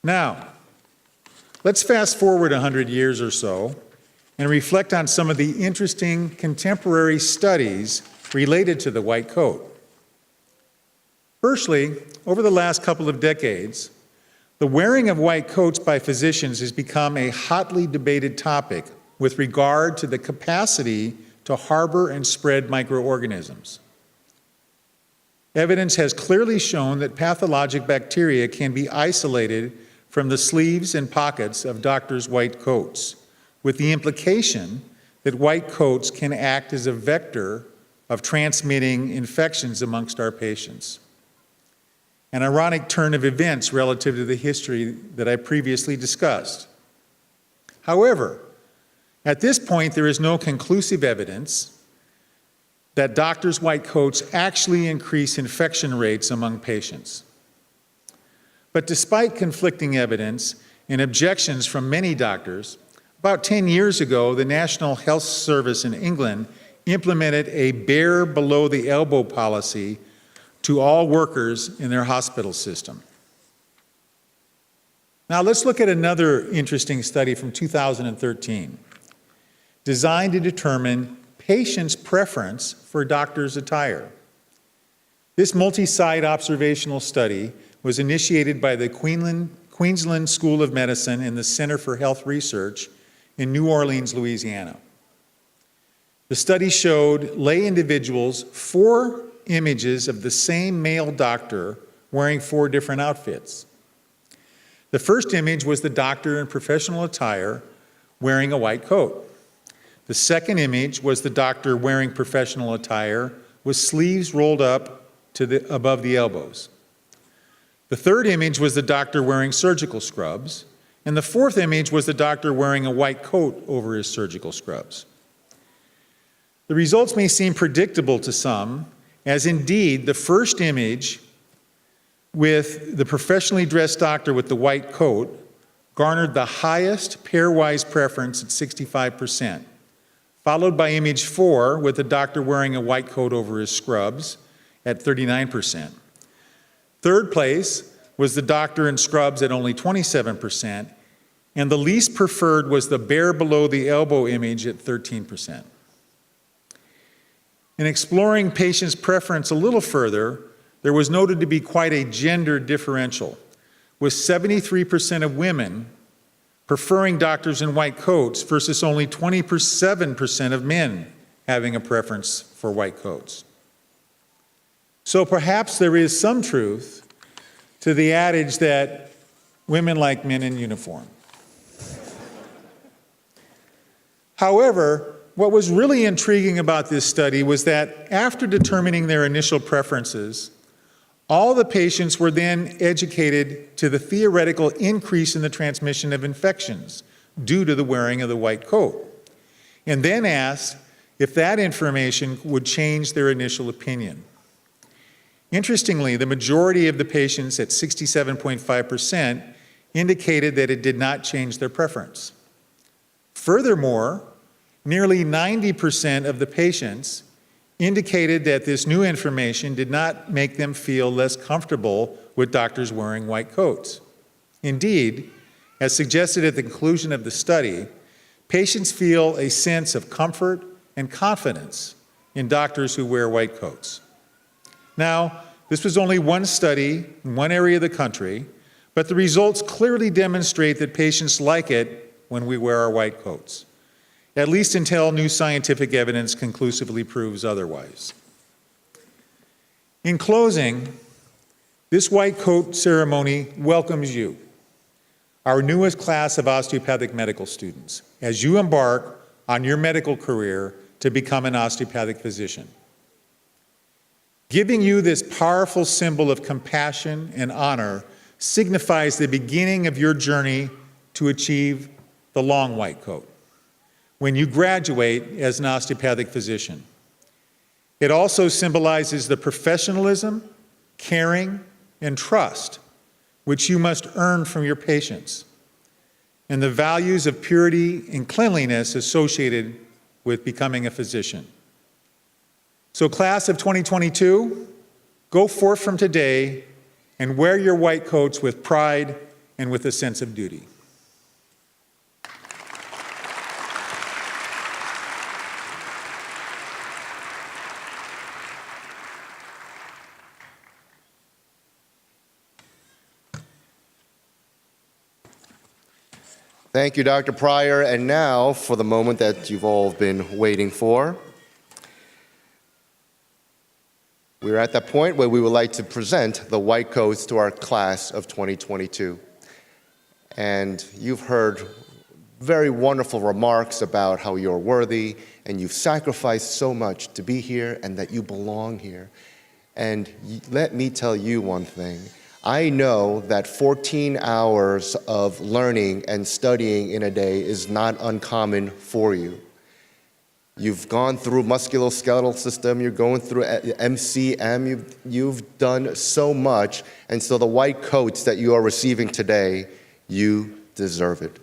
Now, let's fast forward 100 years or so and reflect on some of the interesting contemporary studies related to the white coat. Firstly, over the last couple of decades, the wearing of white coats by physicians has become a hotly debated topic with regard to the capacity to harbor and spread microorganisms. Evidence has clearly shown that pathologic bacteria can be isolated from the sleeves and pockets of doctors' white coats, with the implication that white coats can act as a vector of transmitting infections amongst our patients. An ironic turn of events relative to the history that I previously discussed. However, at this point, there is no conclusive evidence that doctors' white coats actually increase infection rates among patients. But despite conflicting evidence and objections from many doctors, about 10 years ago, the National Health Service in England implemented a bare below the elbow policy to all workers in their hospital system. Now let's look at another interesting study from 2013, designed to determine patients' preference for doctors' attire. This multi-site observational study was initiated by the Queensland School of Medicine and the Center for Health Research in New Orleans, Louisiana. The study showed lay individuals 4 images of the same male doctor wearing 4 different outfits. The first image was the doctor in professional attire wearing a white coat. The second image was the doctor wearing professional attire with sleeves rolled up to above the elbows. The third image was the doctor wearing surgical scrubs, and the fourth image was the doctor wearing a white coat over his surgical scrubs. The results may seem predictable to some, as indeed the first image with the professionally dressed doctor with the white coat garnered the highest pairwise preference at 65%, followed by image 4 with the doctor wearing a white coat over his scrubs at 39%. Third place was the doctor in scrubs at only 27%, and the least preferred was the bare below the elbow image at 13%. In exploring patients' preference a little further, there was noted to be quite a gender differential, with 73% of women preferring doctors in white coats versus only 27% of men having a preference for white coats. So perhaps there is some truth to the adage that women like men in uniform. However, what was really intriguing about this study was that after determining their initial preferences, all the patients were then educated to the theoretical increase in the transmission of infections due to the wearing of the white coat, and then asked if that information would change their initial opinion. Interestingly, the majority of the patients at 67.5% indicated that it did not change their preference. Furthermore, nearly 90% of the patients indicated that this new information did not make them feel less comfortable with doctors wearing white coats. Indeed, as suggested at the conclusion of the study, patients feel a sense of comfort and confidence in doctors who wear white coats. Now, this was only one study in one area of the country, but the results clearly demonstrate that patients like it when we wear our white coats, at least until new scientific evidence conclusively proves otherwise. In closing, this white coat ceremony welcomes you, our newest class of osteopathic medical students, as you embark on your medical career to become an osteopathic physician. Giving you this powerful symbol of compassion and honor signifies the beginning of your journey to achieve the long white coat when you graduate as an osteopathic physician. It also symbolizes the professionalism, caring, and trust which you must earn from your patients, and the values of purity and cleanliness associated with becoming a physician. So class of 2022, go forth from today and wear your white coats with pride and with a sense of duty. Thank you, Dr. Pryor. And now for the moment that you've all been waiting for. We're at that point where we would like to present the white coats to our class of 2022. And you've heard very wonderful remarks about how you're worthy and you've sacrificed so much to be here and that you belong here. And let me tell you one thing. I know that 14 hours of learning and studying in a day is not uncommon for you. You've gone through musculoskeletal system, you're going through MCM, you've done so much, and so the white coats that you are receiving today, you deserve it.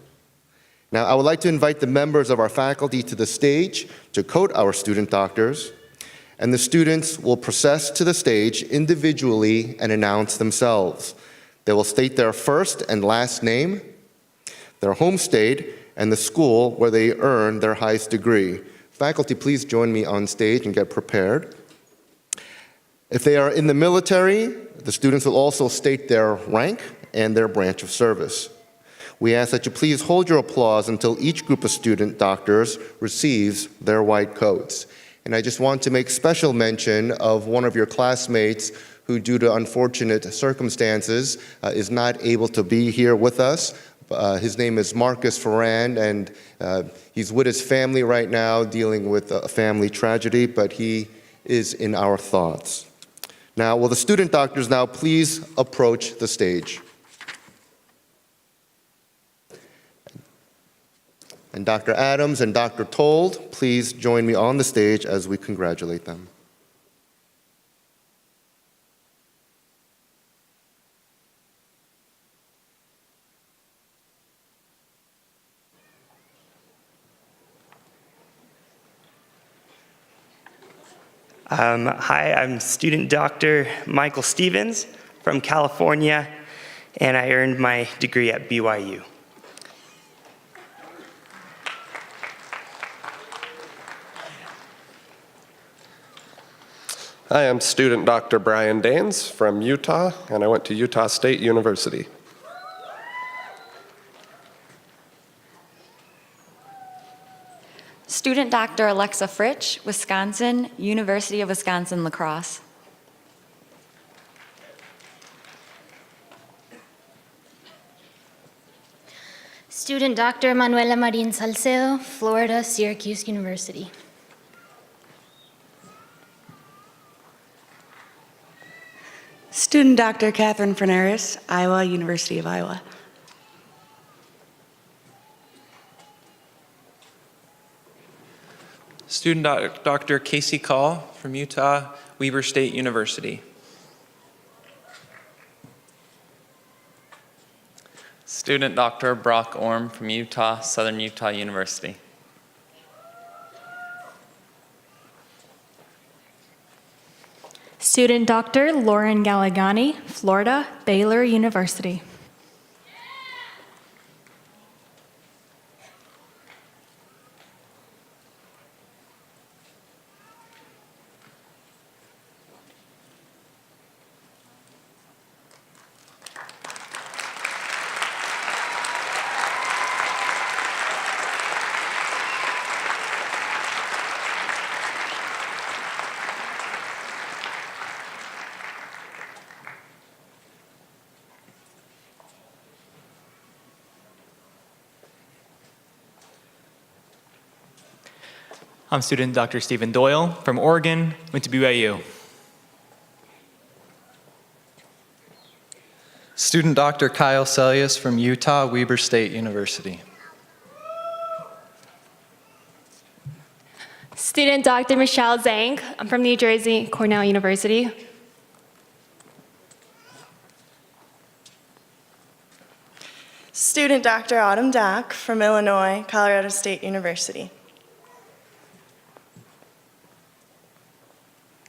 Now, I would like to invite the members of our faculty to the stage to coat our student doctors, and the students will process to the stage individually and announce themselves. They will state their first and last name, their home state, and the school where they earned their highest degree. Faculty, please join me on stage and get prepared. If they are in the military, the students will also state their rank and their branch of service. We ask that you please hold your applause until each group of student doctors receives their white coats. And I just want to make special mention of one of your classmates who, due to unfortunate circumstances, is not able to be here with us. His name is Marcus Ferrand, and he's with his family right now dealing with a family tragedy, but he is in our thoughts. Now, will the student doctors now please approach the stage? And Dr. Adams and Dr. Told, please join me on the stage as we congratulate them. Hi, I'm student Dr. Michael Stevens from California, and I earned my degree at BYU. Hi, I'm student Dr. Brian Daines from Utah, and I went to Utah State University. Student Dr. Alexa Fritsch, Wisconsin, University of Wisconsin-La Crosse. Student Dr. Manuela Marin Salcedo, Florida, Syracuse University. Student Dr. Catherine Fernaris, Iowa, University of Iowa. Student Dr. Casey Call from Utah, Weber State University. Student Dr. Brock Orm from Utah, Southern Utah University. Student Dr. Lauren Gallegani, Florida, Baylor University. I'm student Dr. Stephen Doyle from Oregon, went to BYU. Student Dr. Kyle Celius from Utah, Weber State University. Student Dr. Michelle Zhang, I'm from New Jersey, Cornell University. Student Dr. Autumn Dack from Illinois, Colorado State University.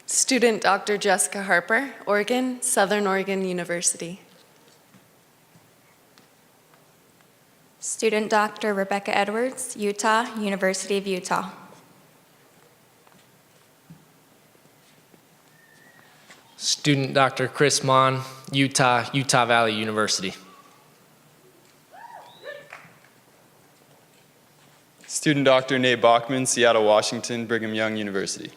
Student Dr. Jessica Harper, Oregon, Southern Oregon University. Student Dr. Rebecca Edwards, Utah, University of Utah. Student Dr. Chris Mon, Utah, Utah Valley University. Student Dr. Nate Bachman, Seattle, Washington, Brigham Young University.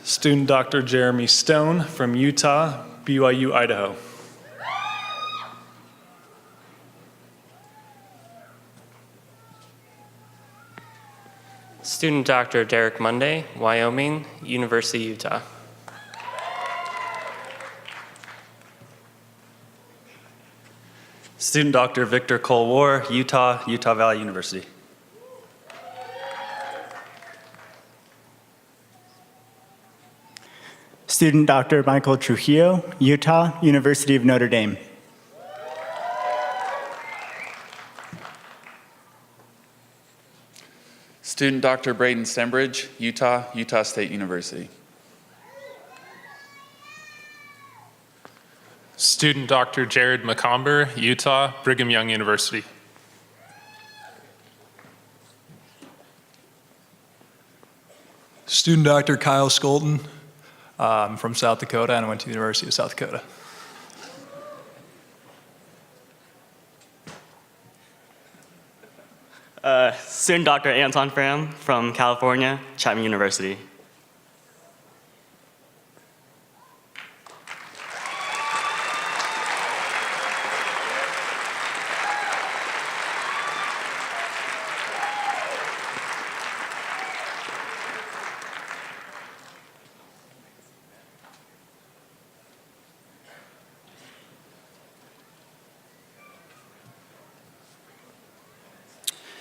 Student Dr. Jeremy Stone from Utah, BYU, Idaho. Student Dr. Derek Monday, Wyoming, University, Utah. Student Dr. Victor Colwar, Utah, Utah Valley University. Student Dr. Michael Trujillo, Utah, University of Notre Dame. Student Dr. Braden Stembridge, Utah, Utah State University. Student Dr. Jared McComber, Utah, Brigham Young University. Student Dr. Kyle Skolton. I'm from South Dakota and I went to the University of South Dakota. Student Dr. Anton Fram from California, Chapman University.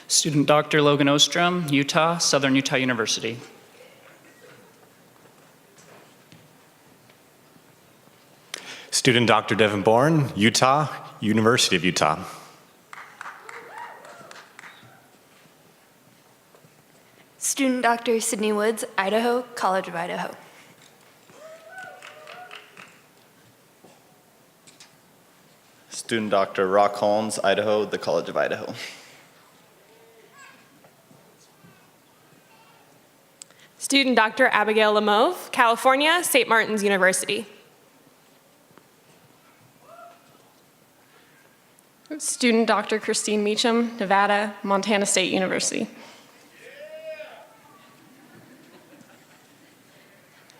Student Dr. Logan Ostrom, Utah, Southern Utah University. Student Dr. Devin Bourne, Utah, University of Utah. Student Dr. Sydney Woods, Idaho, College of Idaho. Student Dr. Rock Holmes, Idaho, the College of Idaho. Student Dr. Abigail Lamove, California, St. Martin's University. Student Dr. Christine Meacham, Nevada, Montana State University.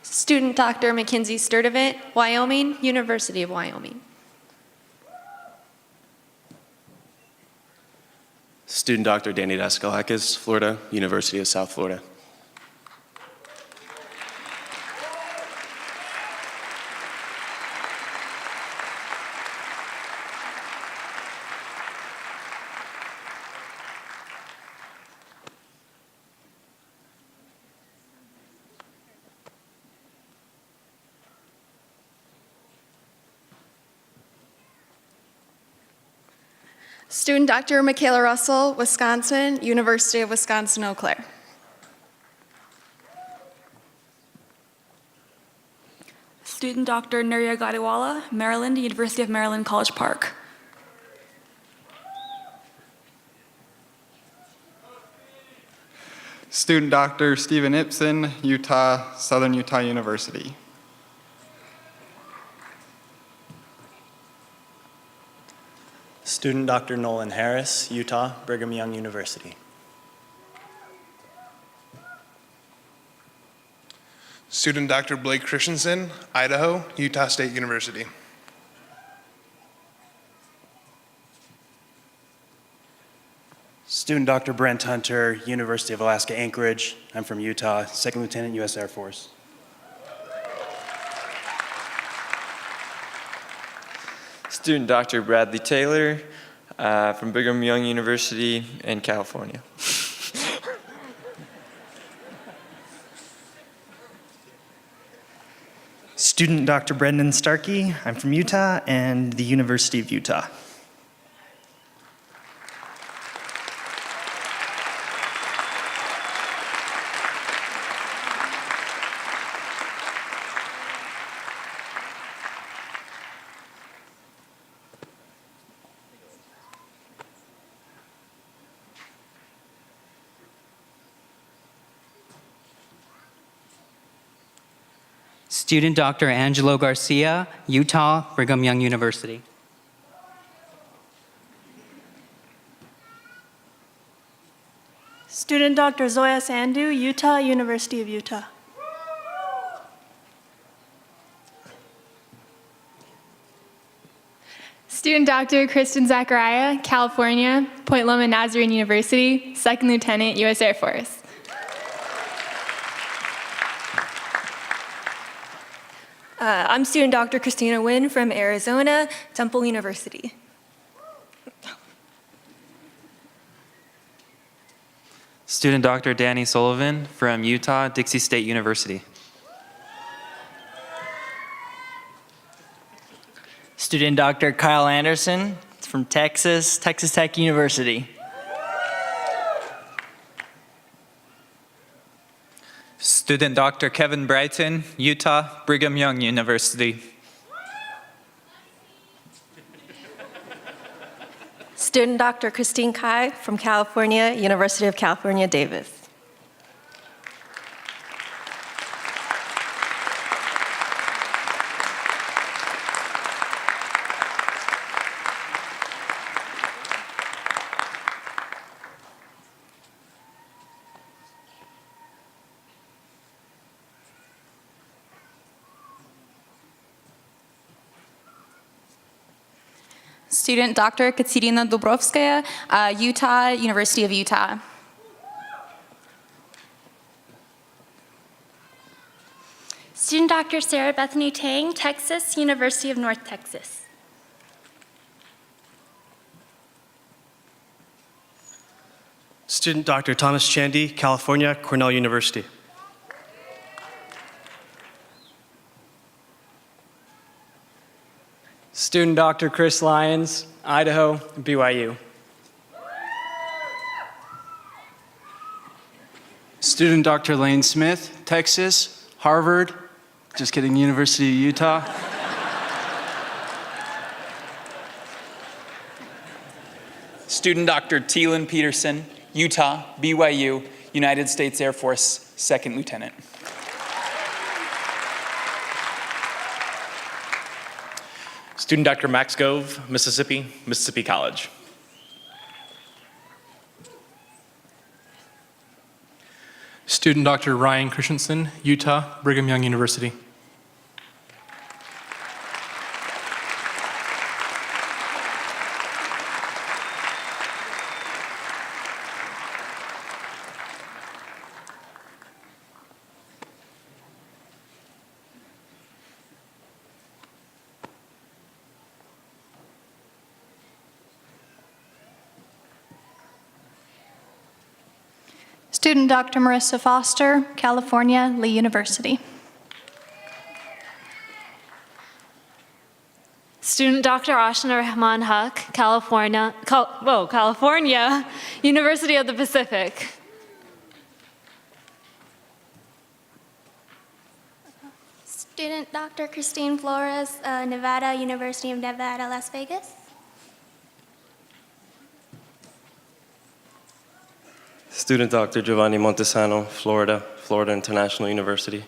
Student Dr. Mackenzie Sturdivant, Wyoming, University of Wyoming. Student Dr. Danny Daskalakis, Florida, University of South Florida. Student Dr. Michaela Russell, Wisconsin, University of Wisconsin-Eau Claire. Student Dr. Nurya Gadiwala, Maryland, University of Maryland, College Park. Student Dr. Stephen Ipson, Utah, Southern Utah University. Student Dr. Nolan Harris, Utah, Brigham Young University. Student Dr. Blake Christensen, Idaho, Utah State University. Student Dr. Brent Hunter, University of Alaska Anchorage. I'm from Utah, Second Lieutenant, U.S. Air Force. Student Dr. Bradley Taylor from Brigham Young University in California. Student Dr. Brendan Starkey. I'm from Utah and the University of Utah. Student Dr. Angelo Garcia, Utah, Brigham Young University. Student Dr. Zoya Sandu, Utah, University of Utah. Student Dr. Kristen Zachariah, California, Point Loma Nazarene University, Second Lieutenant, U.S. Air Force. I'm Student Dr. Christina Nguyen from Arizona, Temple University. Student Dr. Danny Sullivan from Utah, Dixie State University. Student Dr. Kyle Anderson from Texas, Texas Tech University. Student Dr. Kevin Brighton, Utah, Brigham Young University. Student Dr. Christine Kai from California, University of California, Davis. Student Dr. Katerina Dubrovskaya, Utah, University of Utah. Student Dr. Sarah Bethany Tang, Texas, University of North Texas. Student Dr. Thomas Chandy, California, Cornell University. Student Dr. Chris Lyons, Idaho, BYU. Student Dr. Lane Smith, Texas, Harvard, just kidding, University of Utah. Student Dr. Teelan Peterson, Utah, BYU, United States Air Force, Second Lieutenant. Student Dr. Max Gove, Mississippi, Mississippi College. Student Dr. Ryan Christensen, Utah, Brigham Young University. Student Dr. Marissa Foster, California, Lee University. Student Dr. Ashna Rahman Haq, California, California, University of the Pacific. Student Dr. Christine Flores, Nevada, University of Nevada, Las Vegas. Student Dr. Giovanni Montesano, Florida, Florida International University.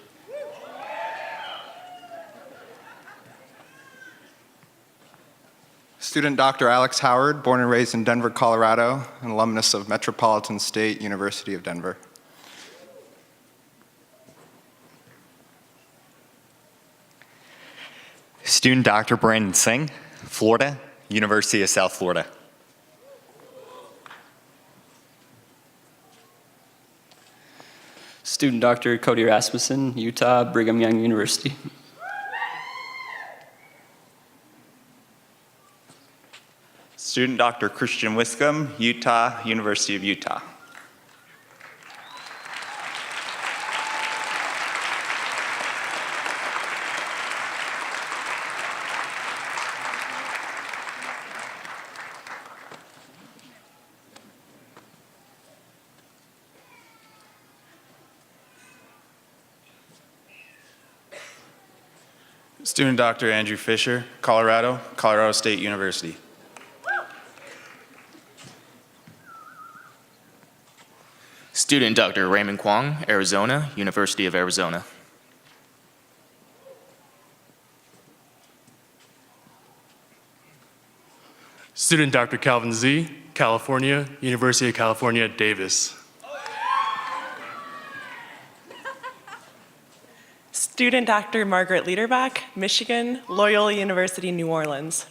Student Dr. Alex Howard, born and raised in Denver, Colorado, an alumnus of Metropolitan State University of Denver. Student Dr. Brandon Singh, Florida, University of South Florida. Student Dr. Cody Rasmussen, Utah, Brigham Young University. Student Dr. Christian Wiscombe, Utah, University of Utah. Student Dr. Andrew Fisher, Colorado, Colorado State University. Student Dr. Raymond Kwong, Arizona, University of Arizona. Student Dr. Calvin Z, California, University of California, Davis. Student Dr. Margaret Liederbach, Michigan, Loyola University, New Orleans.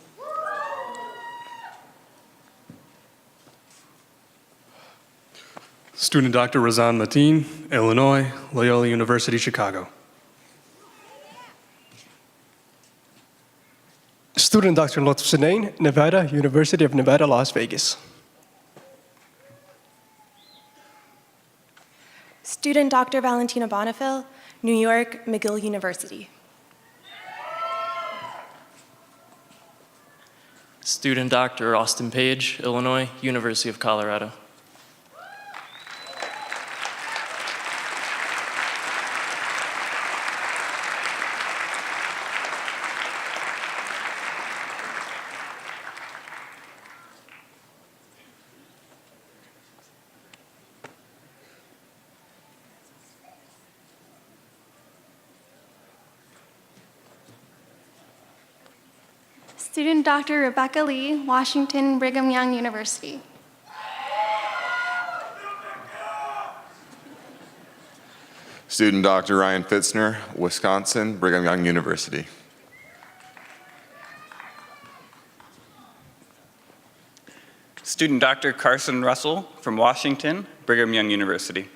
Student Dr. Razan Mateen, Illinois, Loyola University, Chicago. Student Dr. Lutf Sinain, Nevada, University of Nevada, Las Vegas. Student Dr. Valentina Bonifil, New York, McGill University. Student Dr. Austin Page, Illinois, University of Colorado. Student Dr. Rebecca Lee, Washington Brigham Young University. Student Dr. Ryan Fitzner, Wisconsin Brigham Young University. Student Dr. Carson Russell from Washington Brigham Young University.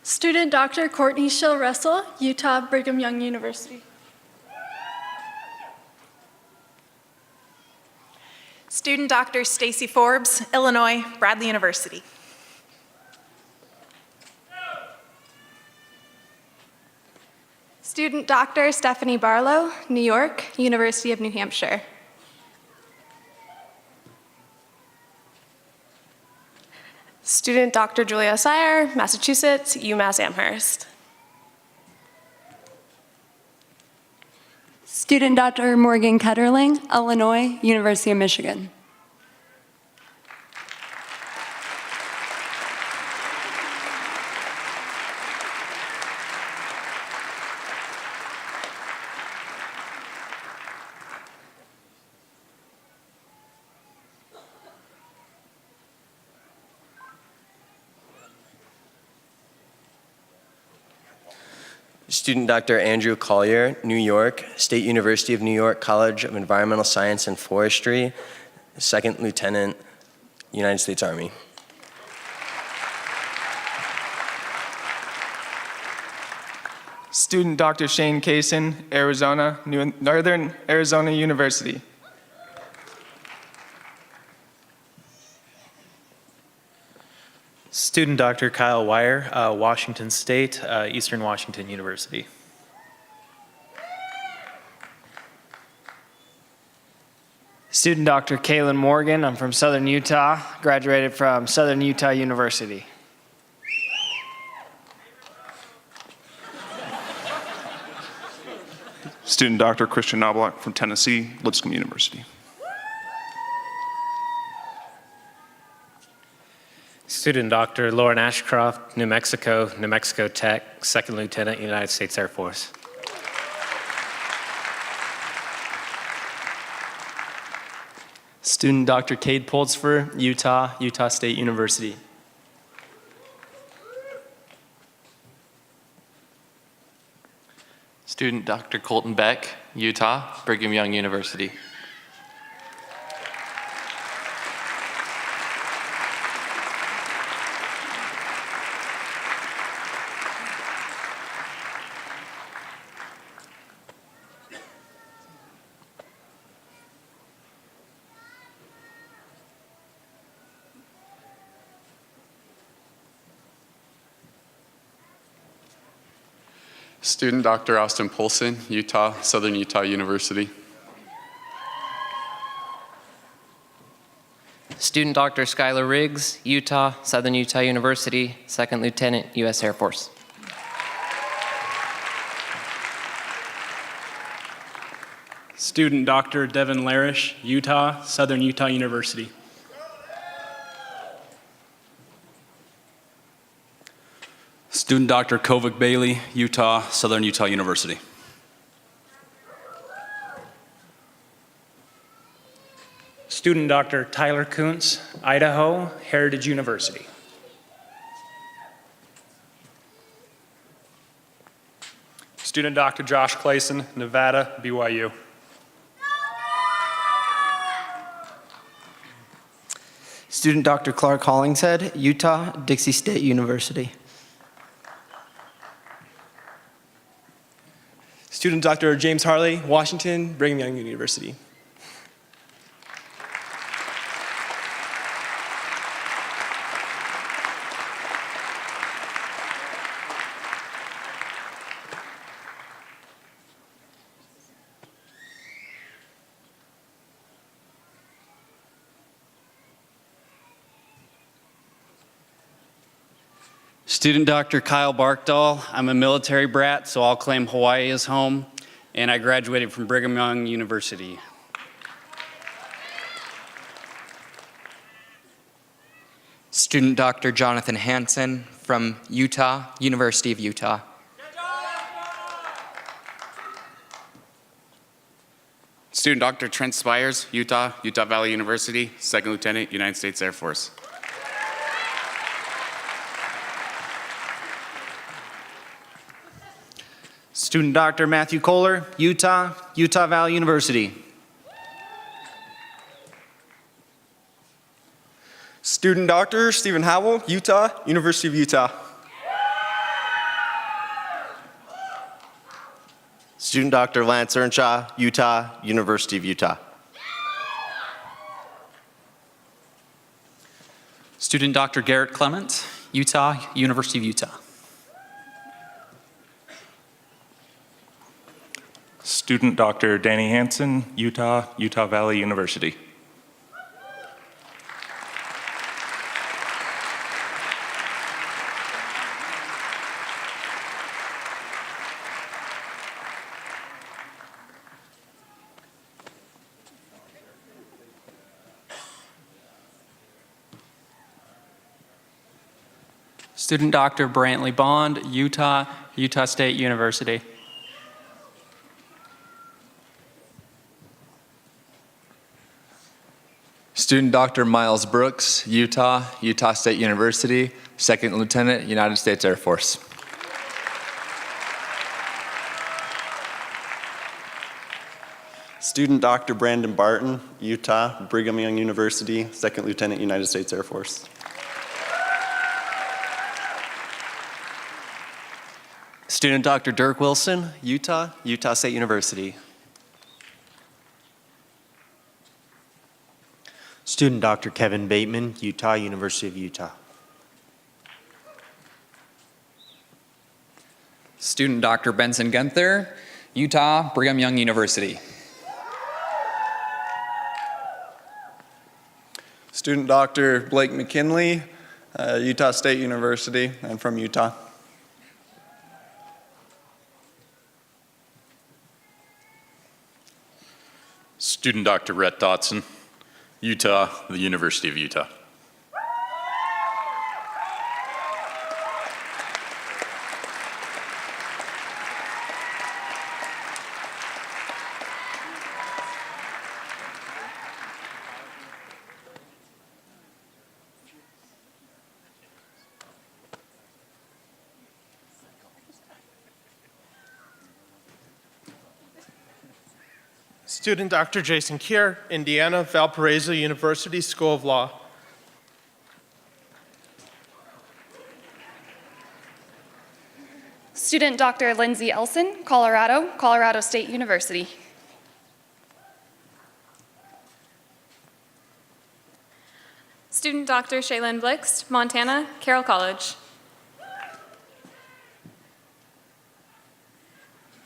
Student Dr. Courtney Schill Russell, Utah Brigham Young University. Student Dr. Stacy Forbes, Illinois Bradley University. Student Dr. Stephanie Barlow, New York, University of New Hampshire. Student Dr. Julia Sire, Massachusetts, UMass Amherst. Student Dr. Morgan Ketterling, Illinois, University of Michigan. Student Dr. Andrew Collier, New York, State University of New York College of Environmental Science and Forestry, Second Lieutenant, United States Army. Student Dr. Shane Kaysen, Arizona, Northern Arizona University. Student Dr. Kyle Wire, Washington State, Eastern Washington University. Student Dr. Kaylin Morgan, I'm from Southern Utah, graduated from Southern Utah University. Student Dr. Christian Knobloch from Tennessee, Lipscomb University. Student Dr. Lauren Ashcroft, New Mexico Tech, Second Lieutenant, United States Air Force. Student Dr. Cade Pultzfer, Utah State University. Student Dr. Colton Beck, Utah, Brigham Young University. Student Dr. Austin Polson, Southern Utah University. Student Dr. Skylar Riggs, Southern Utah University, Second Lieutenant, U.S. Air Force. Student Dr. Devin Larish, Southern Utah University. Student Dr. Kovic Bailey, Southern Utah University. Student Dr. Tyler Kuntz, Idaho Heritage University. Student Dr. Josh Clayson, Nevada, BYU. Student Dr. Clark Hollingshead, Utah, Dixie State University. Student Dr. James Harley, Washington, Brigham Young University. Student Dr. Kyle Barkdahl. I'm a military brat, so I'll claim Hawaii as home, and I graduated from Brigham Young University. Student Dr. Jonathan Hansen from Utah, University of Utah. Student Dr. Trent Spires, Utah, Utah Valley University, Second Lieutenant, United States Air Force. Student Dr. Matthew Kohler, Utah, Utah Valley University. Student Dr. Stephen Howell, Utah, University of Utah. Student Dr. Lance Earnshaw, Utah, University of Utah. Student Dr. Garrett Clement, Utah, University of Utah. Student Dr. Danny Hansen, Utah, Utah Valley University. Student Dr. Brantley Bond, Utah, Utah State University. Student Dr. Miles Brooks, Utah, Utah State University, Second Lieutenant, United States Air Force. Student Dr. Brandon Barton, Utah, Brigham Young University, Second Lieutenant, United States Air Force. Student Dr. Dirk Wilson, Utah, Utah State University. Student Dr. Kevin Bateman, Utah, University of Utah. Student Dr. Benson Gunther, Utah, Brigham Young University. Student Dr. Blake McKinley, Utah State University. I'm from Utah. Student Dr. Rhett Dotson, Utah, the University of Utah. Student Dr. Jason Kier, Indiana, Valparaiso University School of Law. Student Dr. Lindsay Elson, Colorado, Colorado State University. Student Dr. Shaylin Blixt, Montana, Carroll College.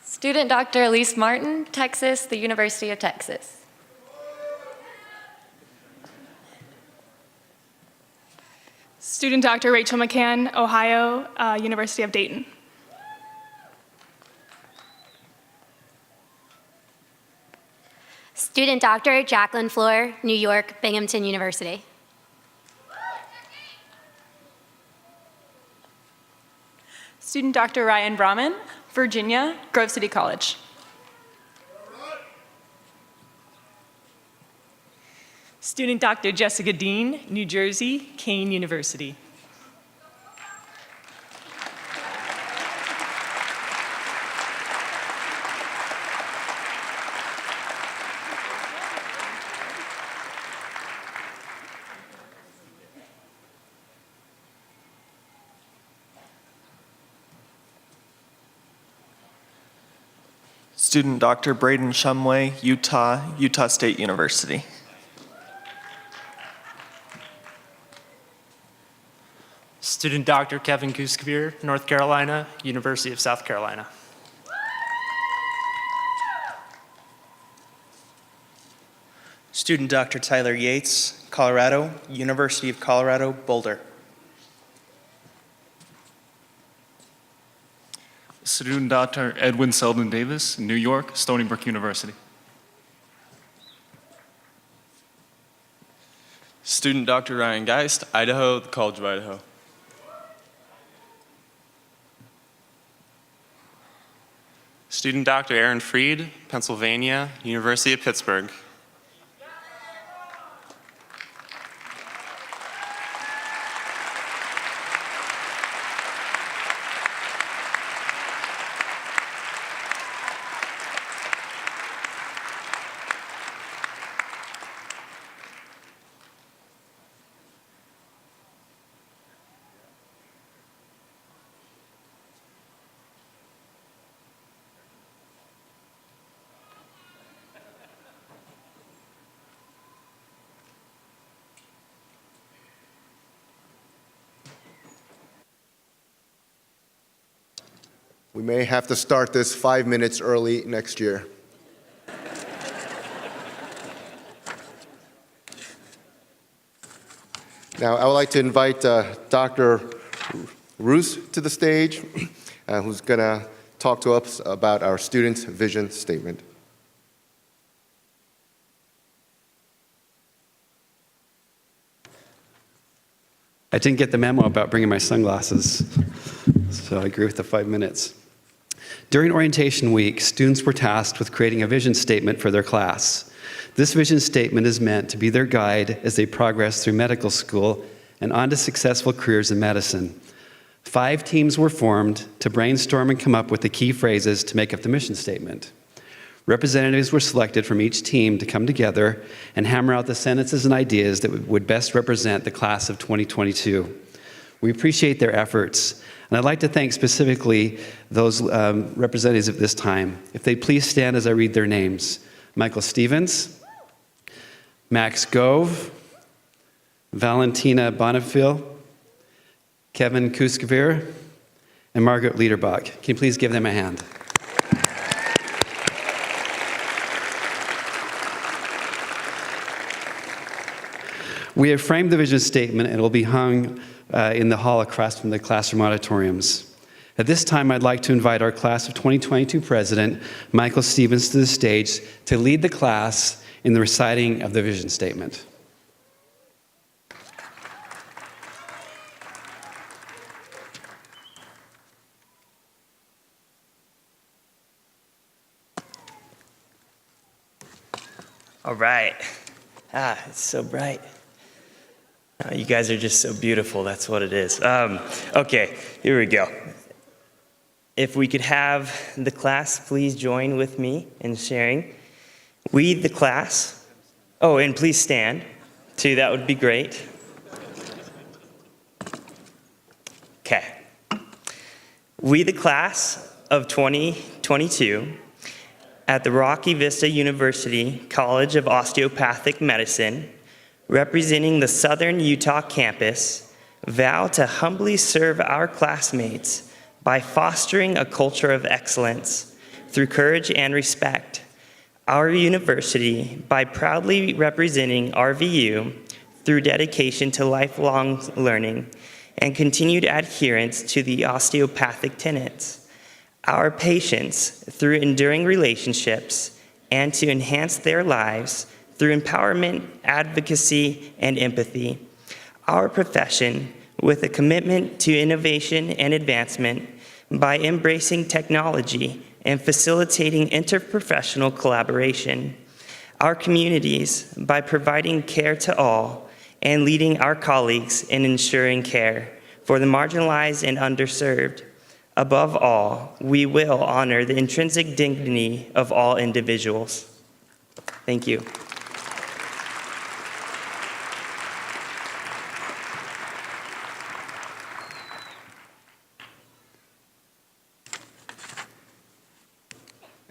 Student Dr. Elise Martin, Texas, the University of Texas. Student Dr. Rachel McCann, Ohio, University of Dayton. Student Dr. Jacqueline Floor, New York, Binghamton University. Student Dr. Ryan Brahman, Virginia, Grove City College. Student Dr. Jessica Dean, New Jersey, Kane University. Student Dr. Braden Shumway, Utah, Utah State University. Student Dr. Kevin Gooskabir, North Carolina, University of South Carolina. Student Dr. Tyler Yates, Colorado, University of Colorado, Boulder. Student Dr. Edwin Selden Davis, New York, Stony Brook University. Student Dr. Ryan Geist, Idaho, the College of Idaho. Student Dr. Aaron Freed, Pennsylvania, University of Pittsburgh. We may have to start this 5 minutes early next year. Now, I would like to invite Dr. Roos to the stage, who's going to talk to us about our students' vision statement. I didn't get the memo about bringing my sunglasses, so I agree with the 5 minutes. During orientation week, students were tasked with creating a vision statement for their class. This vision statement is meant to be their guide as they progress through medical school and on to successful careers in medicine. 5 teams were formed to brainstorm and come up with the key phrases to make up the mission statement. Representatives were selected from each team to come together and hammer out the sentences and ideas that would best represent the class of 2022. We appreciate their efforts, and I'd like to thank specifically those representatives at this time. If they'd please stand as I read their names. Michael Stevens, Max Gove, Valentina Bonifil, Kevin Kuskavir, and Margaret Liederbach. Can you please give them a hand? We have framed the vision statement and it will be hung in the hall across from the classroom auditoriums. At this time, I'd like to invite our class of 2022 president, Michael Stevens, to the stage to lead the class in the reciting of the vision statement. All right. It's so bright. You guys are just so beautiful. That's what it is. Okay, here we go. If we could have the class please join with me in sharing. We, the class. Oh, and please stand, too. That would be great. Okay. We, the class of 2022, at the Rocky Vista University College of Osteopathic Medicine, representing the Southern Utah campus, vow to humbly serve our classmates by fostering a culture of excellence through courage and respect. Our university, by proudly representing RVU through dedication to lifelong learning and continued adherence to the osteopathic tenets. Our patients through enduring relationships and to enhance their lives through empowerment, advocacy, and empathy. Our profession with a commitment to innovation and advancement by embracing technology and facilitating interprofessional collaboration. Our communities by providing care to all and leading our colleagues in ensuring care for the marginalized and underserved. Above all, we will honor the intrinsic dignity of all individuals. Thank you.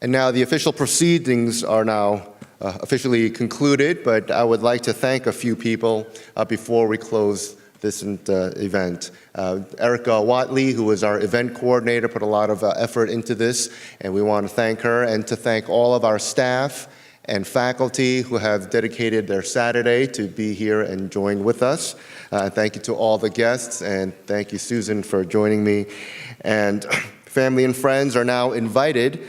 And now the official proceedings are now officially concluded, but I would like to thank a few people before we close this event. Erica Watley, who was our event coordinator, put a lot of effort into this, and we want to thank her, and to thank all of our staff and faculty who have dedicated their Saturday to be here and join with us. Thank you to all the guests, and thank you, Susan, for joining me. And family and friends are now invited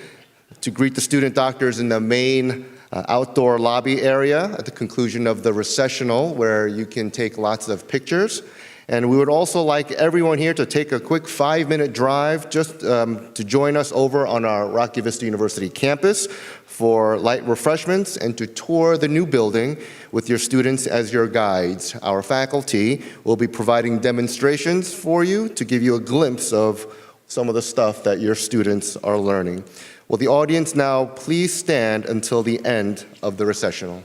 to greet the student doctors in the main outdoor lobby area at the conclusion of the recessional, where you can take lots of pictures. And we would also like everyone here to take a quick 5-minute drive just to join us over on our Rocky Vista University campus for light refreshments and to tour the new building with your students as your guides. Our faculty will be providing demonstrations for you to give you a glimpse of some of the stuff that your students are learning. Will the audience now please stand until the end of the recessional?